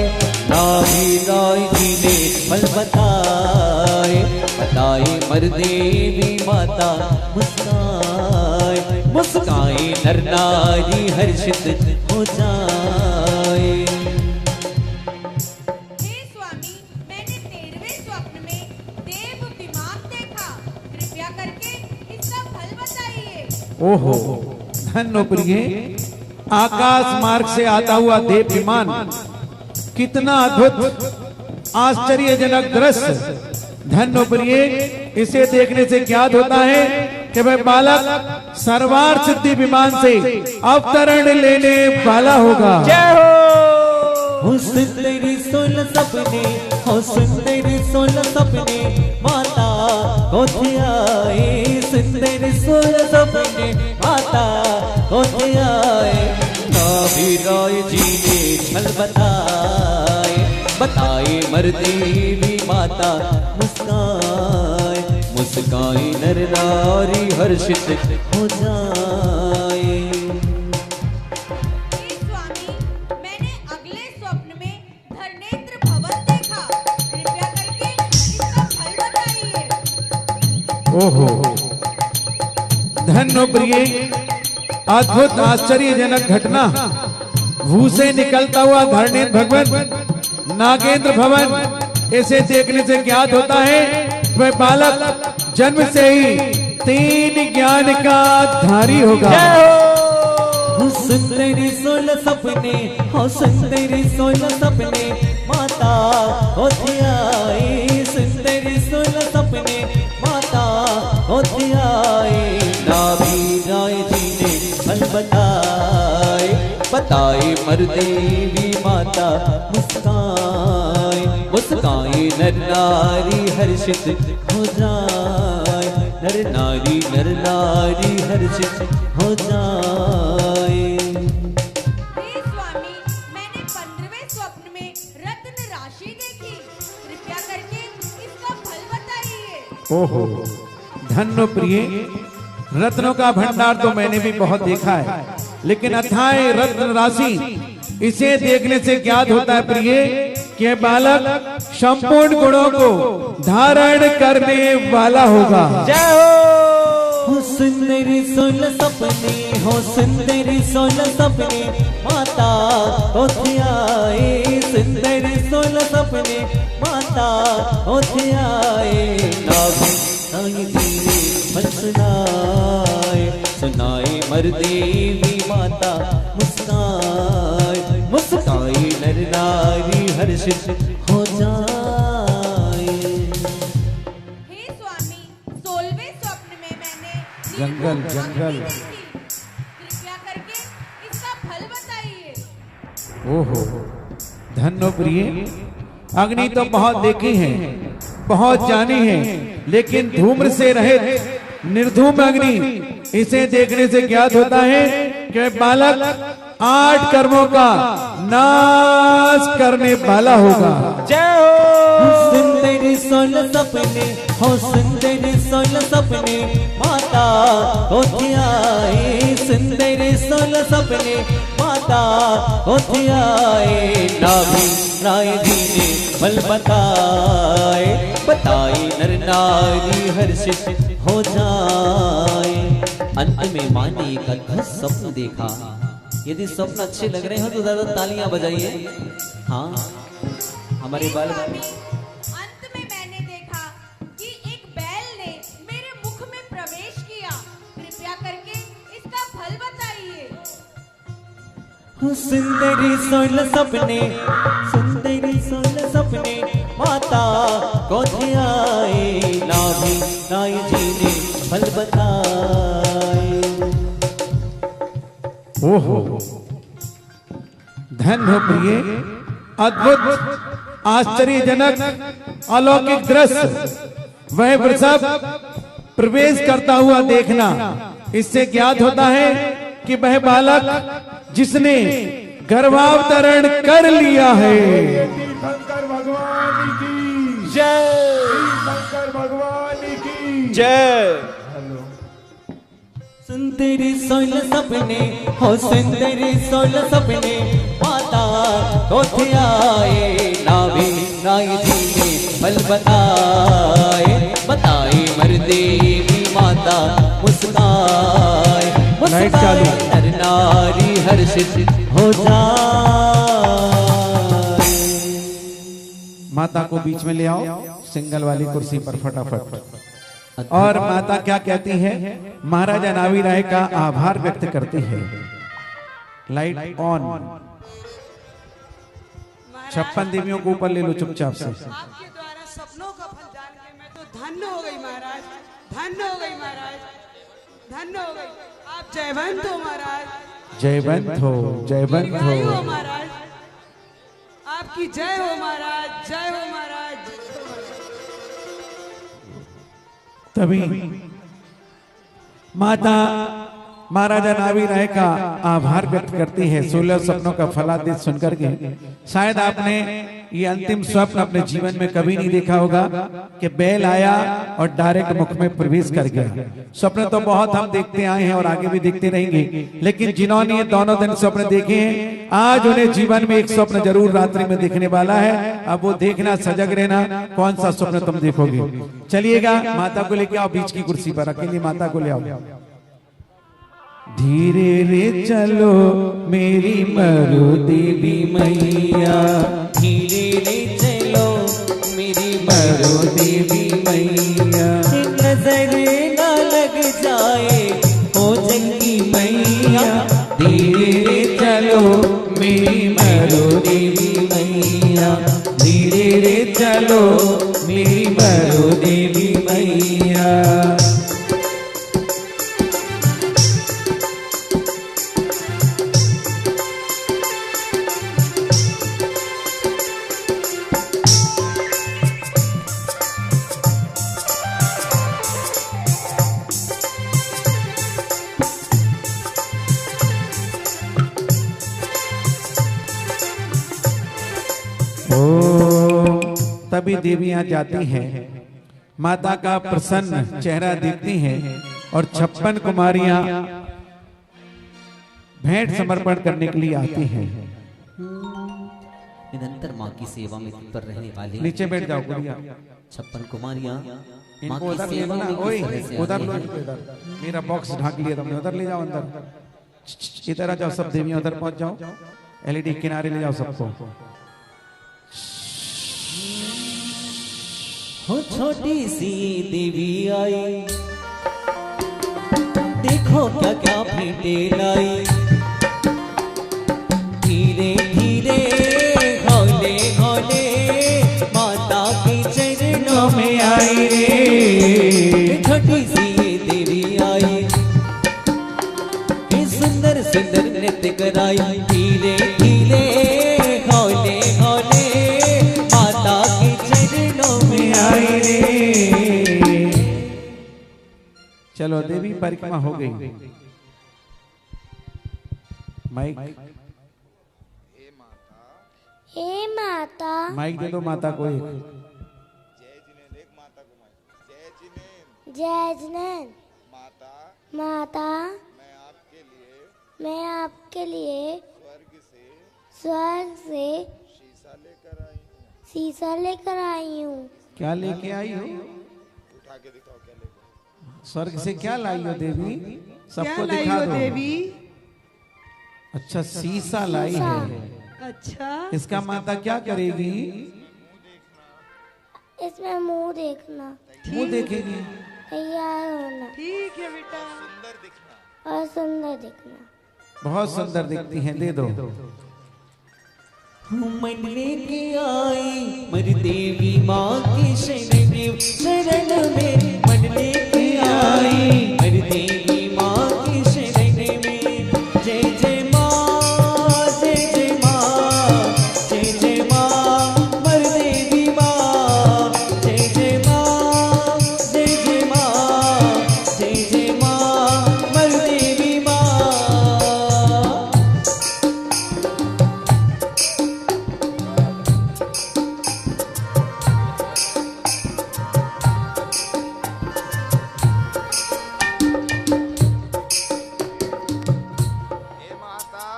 नाभी राय जी ने फल बताए, बताई मरुदेवी माता मुस्काए, मुस्काए नर नारी हर्षित हो जाए। हे स्वामी, मैंने 13वें स्वप्न में देव विमान देखा, कृपया करके इसका फल बताइए। ओहो धन्य प्रिय, आकाश मार्ग से आता हुआ देव विमान कितना अद्भुत आश्चर्यजनक दृश्य। धन्य प्रिय, इसे देखने से ज्ञात होता है कि वह बालक सर्वार्थ सिद्धि विमान से अवतरण लेने वाला होगा। हो सुंदर सोलह सपने, हो सुंदर सोलह सपने माता को धियाए, सुंदर सोलह सपने माता को धियाए। नाभी राय जी ने फल बताए, बताए मरुदेवी माता मुस्काए, मुस्काए नर नारी हर्षित हो जाए। हे स्वामी, मैंने अगले स्वप्न में धर्मेंद्र भवन देखा, कृपया करके इसका फल बताइए। ओहो धन्य प्रिय, अद्भुत आश्चर्यजनक घटना। भू से निकलता हुआ धर्मेंद्र भवन नागेंद्र भवन, इसे देखने से ज्ञात होता है वह बालक जन्म से ही 3 ज्ञान का धारी होगा। हो सुंदर सोलह सपने, हो सुंदर सोलह सपने माता को धियाए, सुंदर सोलह सपने माता को धियाए। नाभी राय जी ने फल बताए, बताए मरुदेवी माता मुस्काए, मुस्काए नर नारी हर्षित हो जाए, नर नारी हर्षित हो जाए। हे स्वामी, मैंने 15वें स्वप्न में रत्न राशि देखी, कृपया करके इसका फल बताइए। ओहो धन्य प्रिय, रत्नों का भंडार तो मैंने भी बहुत देखा है, लेकिन अथाय रत्न राशि, इसे देखने से ज्ञात होता है प्रिय कि बालक संपूर्ण गुणों को धारण करने वाला होगा। हो सुंदर सोलह सपने, हो सुंदर सोलह सपने माता को धियाए, सुंदर सोलह सपने माता को धियाए। नाभी राय जी ने फल सुनाए, सुनाए मरुदेवी माता मुस्काए, मुस्काए नर नारी हर्षित हो जाए। हे स्वामी, 16वें स्वप्न में मैंने जंगल जंगल, कृपया करके इसका फल बताइए। ओहो धन्य प्रिय, अग्नि तो बहुत देखी है, बहुत जानी है, लेकिन धूम्र से रहित निर्धूम अग्नि, इसे देखने से ज्ञात होता है कि बालक 8 कर्मों का नाश करने वाला होगा। सुंदर सोलह सपने, हो सुंदर सोलह सपने माता को धियाए, सुंदर सोलह सपने माता को धियाए। नाभी राय जी ने फल बताए, बताए नर नारी हर्षित हो जाए। अंत में माँ ने एक अद्भुत स्वप्न देखा। यदि स्वप्न अच्छे लग रहे हो तो ज्यादा तालियां बजाइए। हाँ हमारे बाल अंत में मैंने देखा सुंदरी सोल सपने माता कोठे आए नाभी नाई जी ने फल बताए। ओहो धन हो प्रिय, अद्भुत आश्चर्यजनक अलौकिक दृश्य वह प्रसव प्रवेश करता हुआ देखना। इससे ज्ञात होता है कि वह बालक जिसने गर्भावतरण कर लिया है। शंकर भगवान की जय, शंकर भगवान की जय। सुंदरी सोल सपने हो सुंदरी सोल सपने माता कोठे आए नाभी नाई जी ने फल बताए मरदेवी माता मुस्काए नर नारी हर्षित हो जाए। माता को बीच में ले आओ सिंगल वाली कुर्सी पर फटाफट। और माता क्या कहती है? महाराजा नावी राय का आभार व्यक्त करती है। Light on. 56 देवियों को ऊपर ले लो चुपचाप से। आपके द्वारा सपनों का फल जान के मैं तो धन्य हो गई महाराज, धन्य हो गई महाराज, धन्य हो गई। आप जयवंत हो महाराज, जयवंत हो, जयवंत हो महाराज, आपकी जय हो महाराज, जय हो महाराज। तभी माता महाराजा नावी राय का आभार व्यक्त करती है 16 सपनों का फलादेश सुनकर के। शायद आपने ये अंतिम स्वप्न अपने जीवन में कभी नहीं देखा होगा कि बैल आया और डायरेक्ट मुख में प्रवेश कर गया। स्वप्न तो बहुत हम देखते आए हैं और आगे भी देखते रहेंगे, लेकिन जिन्होंने ये दोनों दिन स्वप्न देखे हैं आज उन्हें जीवन में एक स्वप्न जरूर रात्रि में देखने वाला है। अब वो देखना, सजग रहना, कौन सा स्वप्न तुम देखोगे। चलिएगा माता को लेके आओ बीच की कुर्सी पर, अकेली माता को ले आओ। धीरे रे चलो मेरी मरु देवी मैया, धीरे रे चलो मेरी मरु देवी मैया, नजर न लग जाए हो जंगी मैया। धीरे रे चलो मेरी मरु देवी मैया, धीरे रे चलो मेरी मरु देवी मैया। तभी देवियां जाती हैं, माता का प्रसन्न चेहरा देखती हैं और 56 कुमारियां भेंट समर्पण करने के लिए आती हैं। निरंतर माँ की सेवा में तत्पर रहने वाले नीचे बैठ जाओ गुड़िया। 56 कुमारियां इनको उधर ले जाओ, ओए उधर लो, मेरा बॉक्स ढाक लिया तुमने, उधर ले जाओ अंदर। इधर आ जाओ सब देवियां, उधर पहुंच जाओ, एलईडी किनारे ले जाओ सबको। हो छोटी सी देवी आई, देखो क्या क्या भेंटे लाई। धीरे धीरे हौले हौले माता के चरणों में आई रे। छोटी सी ये देवी आई, सुंदर सुंदर नृत्य कराई। धीरे धीरे हौले हौले माता के चरणों में आई रे। चलो देवी परिक्रमा हो गई। माइक, हे माता, माइक दे दो माता को एक। जय जिनेन माता, मैं आपके लिए स्वर्ग से शीशा लेकर आई हूँ। क्या लेके आई हो? स्वर्ग से क्या लाई हो देवी? सबको दिखा दो देवी। अच्छा शीशा लाई है। अच्छा इसका माता क्या करेगी? इसमें मुंह देखना। मुंह देखेगी? तैयार होना। ठीक है बेटा। और सुंदर दिखना। बहुत सुंदर दिखती हैं, दे दो। मन लेके आई मर देवी माँ की शरण में, मन लेके आई मर देवी माँ की शरण में। जय जय माँ, जय जय माँ, जय जय माँ मर देवी माँ। जय जय माँ, जय जय माँ, जय जय माँ मर देवी माँ।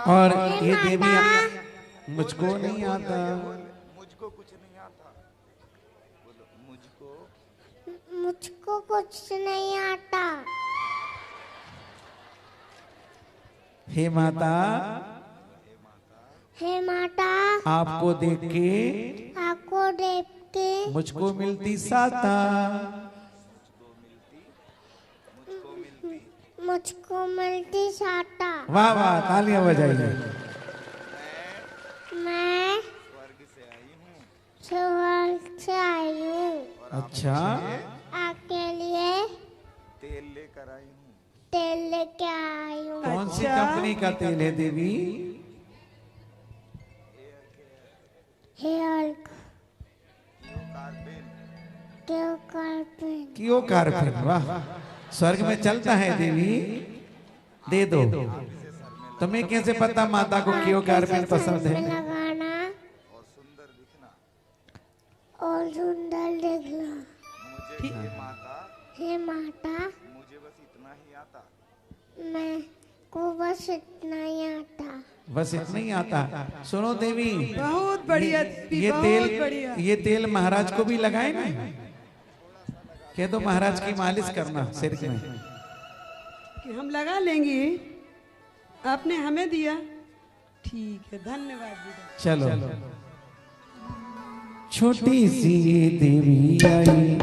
और ये देवी मुझको नहीं आता, मुझको कुछ नहीं आता, मुझको कुछ नहीं आता। हे माता, हे माता, आपको देख के आपको देख के मुझको मिलती साता। मुझको मिलती साता। वाह वाह, तालियां बजाइए। मैं स्वर्ग से आई हूँ। अच्छा, आपके लिए तेल लेकर आई हूँ। तेल लेके आई हूँ। कौन सी कंपनी का तेल है देवी? Hair carpet. क्यों कार्पेट? वाह, स्वर्ग में चलता है देवी, दे दो। तुम्हें कैसे पता माता को क्यों कार्पेट पसंद है? लगाना और सुंदर दिखना। हे माता, मुझे बस इतना ही आता। मैं को बस इतना ही आता। बस इतना ही आता। सुनो देवी, बहुत बढ़िया देवी, ये बहुत बढ़िया। तेल, ये तेल महाराज को भी लगाए ना? कह दो महाराज की मालिश करना सिर में। कि हम लगा लेंगे, आपने हमें दिया, ठीक है, धन्यवाद दीदा। चलो, छोटी सी देवी आई,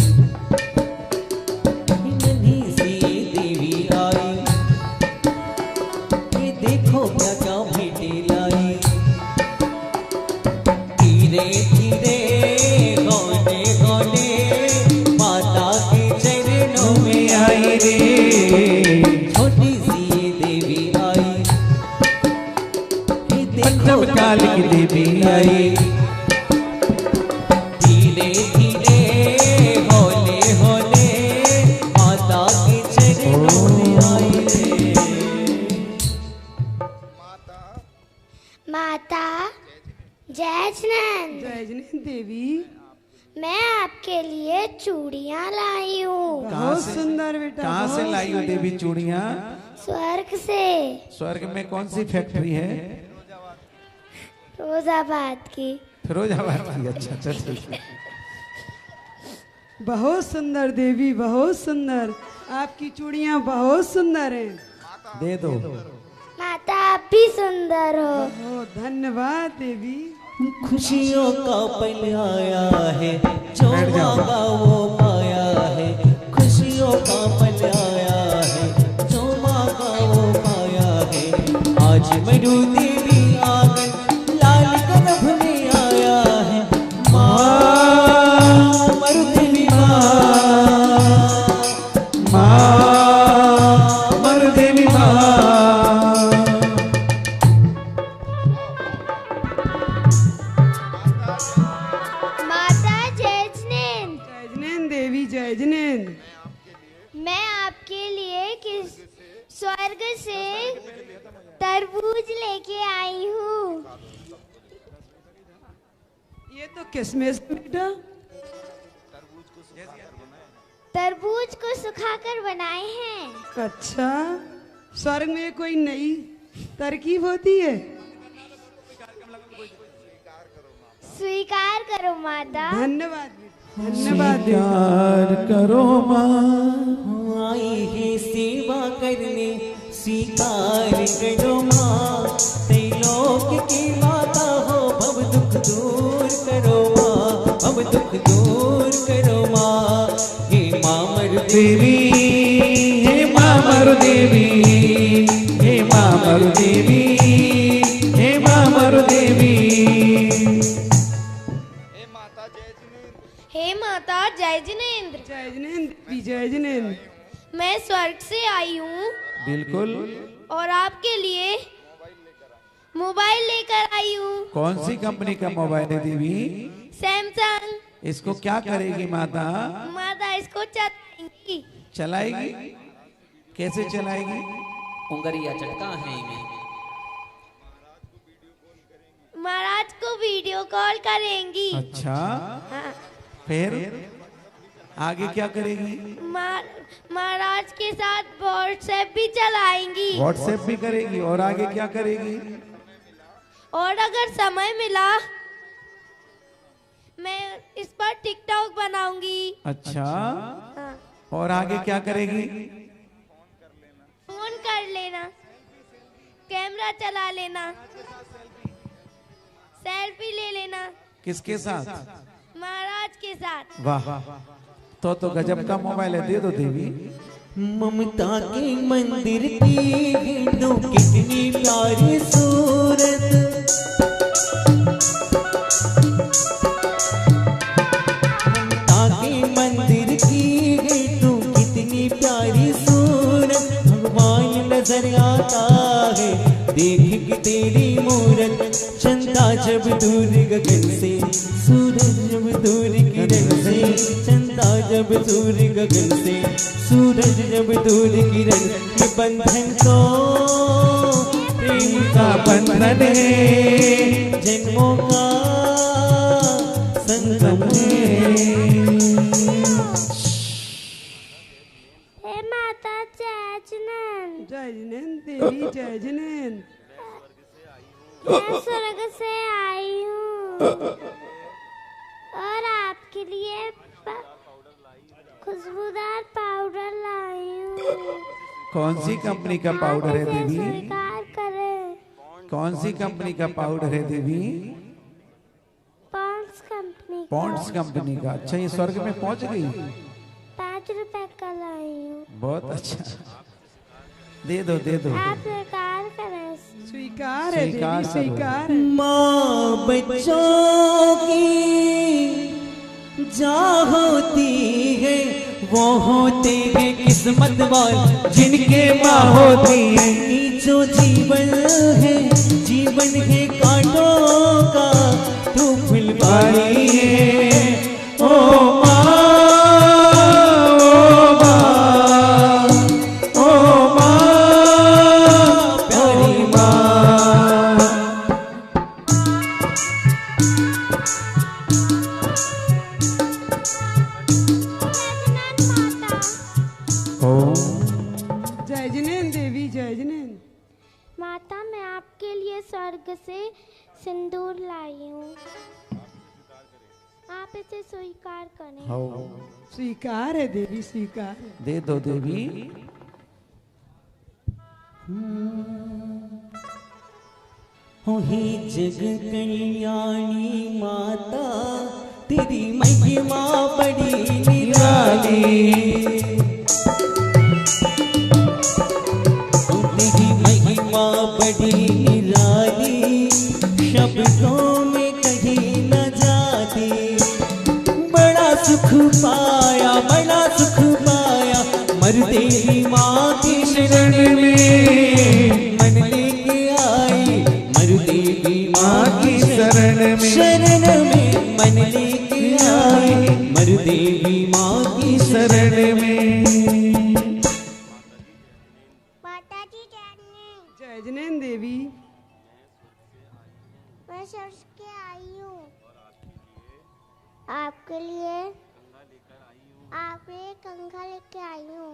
नन्ही सी देवी आई, ये देखो क्या क्या भेंटे लाई। धीरे धीरे गौने गौने माता के चरणों में आई रे। छोटी सी देवी आई, ये देखो काल की देवी आई। धीरे धीरे होले होले माता के चरणों में आई रे। माता जय जैन। जय जैन देवी, मैं आपके लिए चूड़ियाँ लाई हूँ। बहुत सुंदर बेटा। कहाँ से लाई हो देवी चूड़ियाँ? स्वर्ग से। स्वर्ग में कौन सी फैक्ट्री है? फिरोजाबाद की। फिरोजाबाद की, अच्छा अच्छा ठीक है। बहुत सुंदर देवी, बहुत सुंदर, आपकी चूड़ियाँ बहुत सुंदर हैं। दे दो। माता आप भी सुंदर हो। बहुत धन्यवाद देवी। खुशियों का पल आया है, जो मांगा वो पाया है। खुशियों का पल आया है, जो मांगा वो पाया है। आज मरु देवी आंगन लाल गर्भ में आया है। माँ मरु देवी माँ मरु देवी माता जय जैन। जय जैन देवी, जय जैन। मैं आपके लिए किस स्वर्ग से तरबूज लेके आई हूँ। ये तो किसमिस बेटा, तरबूज को सुखाकर बनाए हैं। अच्छा, स्वर्ग में कोई नई तरकीब होती है? स्वीकार करो माता। धन्यवाद, धन्यवाद। स्वीकार करो माँ। आई है सेवा करने, स्वीकार करो माँ। त्रैलोक की माता हो, भव दुख दूर करो माँ। भव दुख दूर करो माँ। हे माँ मरु देवी, हे माँ मरु देवी, हे माँ मरुदेवी, हे माँ मरुदेवी। हे माता जय जिनेंद्र। जय जिनेंद्र, जय जिनेंद्र। मैं स्वर्ग से आई हूँ बिल्कुल। और आपके लिए मोबाइल लेकर आई हूँ। कौन सी कंपनी का मोबाइल है देवी? सैमसंग। इसको क्या करेगी माता? माता इसको चलाएंगी। चलाएगी? कैसे चलाएगी? उंगरिया चटका है में। महाराज को वीडियो कॉल करेंगी। अच्छा हाँ। फिर आगे क्या करेगी? महाराज के साथ व्हाट्सएप भी चलाएंगी। व्हाट्सएप भी करेगी और आगे क्या करेगी? और अगर समय मिला मैं इस पर टिकटॉक बनाऊंगी। अच्छा हाँ। और आगे क्या करेगी? फोन कर लेना, कैमरा चला लेना, सेल्फी ले लेना। किसके साथ? महाराज के साथ। वाह तो गजब का मोबाइल है, दे दो देवी। ममता के मंदिर की हिंदू कितनी प्यारी सूरत, ममता के मंदिर की हिंदू कितनी प्यारी सूरत, भगवान नजर आता है देख के तेरी मूरत। चंदा जब दूर गगन से, सूरज जब दूर किरण से, चंदा जब दूर गगन से, सूरज जब दूर किरण, ये बंधन तो प्रेम का बंधन है, जन्मों का संगम है। हे माता जय जिनेंद्र। जय जिनेंद्र देवी, जय जिनेंद्र। मैं स्वर्ग से आई हूँ और आपके लिए खुशबूदार पाउडर लाई हूँ। कौन सी कंपनी का पाउडर है देवी? स्वीकार करें। कौन सी कंपनी का पाउडर है Devi? Pond's company. Pond's company का। अच्छा ये स्वर्ग में पहुंच गई? 5 रुपए का लाई हूँ। बहुत अच्छा, दे दो दे दो। आप स्वीकार करें। स्वीकार है देवी, स्वीकार है। माँ बच्चों की जा होती है, वो होते हैं किस्मत वाले जिनके माँ होती है। जो जीवन है, जीवन है कांटों का, तू फुलवारी है ओ माँ, ओ माँ, ओ माँ, प्यारी माँ। जय जिनेंद्र देवी, जय जिनेंद्र। माता मैं आपके लिए स्वर्ग से सिंदूर लाई हूँ, आप इसे स्वीकार करें। स्वीकार है देवी, स्वीकार है। दे दो देवी। हो हे जग कल्याणी माता, तेरी महिमा बड़ी निराली, तेरी महिमा बड़ी निराली, शब्दों में कहीं न जाती। बड़ा सुख पाया, बड़ा सुख पाया, मर तेरी माँ की शरण में, मन लेके आई मर देवी माँ की शरण में, मन लेके आई मर देवी माँ की शरण में। माता जी जय जय जिनेंद्र देवी। मैं स्वर्ग के आई हूँ आपके लिए, आप एक कंघा लेके आई हूँ,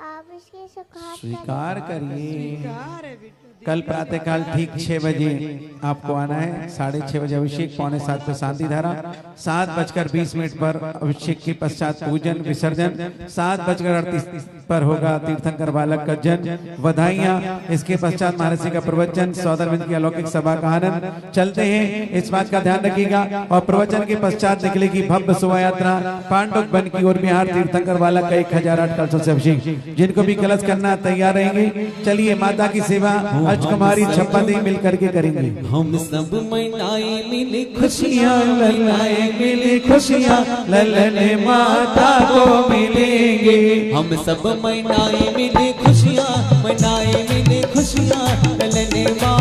आप इसके स्वीकार करिए। स्वीकार है बेटा। कल प्रातःकाल ठीक 6 बजे आपको आना है, 6:30 बजे अभिषेक, 6:45 पर शांति धारा, 7:20 पर अभिषेक के पश्चात पूजन विसर्जन, 7:38 पर होगा तीर्थंकर बालक का जन्म, बधाइयाँ। इसके पश्चात महर्षि का प्रवचन, सौदरविंद की अलौकिक सभा का आनंद। चलते हैं, इस बात का ध्यान रखिएगा। और प्रवचन के पश्चात निकलेगी भव्य शोभा यात्रा पांडुक वन की ओर, बिहार तीर्थंकर बालक का 1008 कलशों से अभिषेक। जिनको भी कलश करना तैयार रहेंगे। चलिए माता की सेवा अर्च कुमारी छप्पा दी मिल करके करेंगे। हम सब मनाए मिली खुशियाँ ललाए मिली खुशियाँ ललने माता को मिलेंगे। हम सब मनाए मिली खुशियाँ मनाए मिली खुशियाँ ललने माता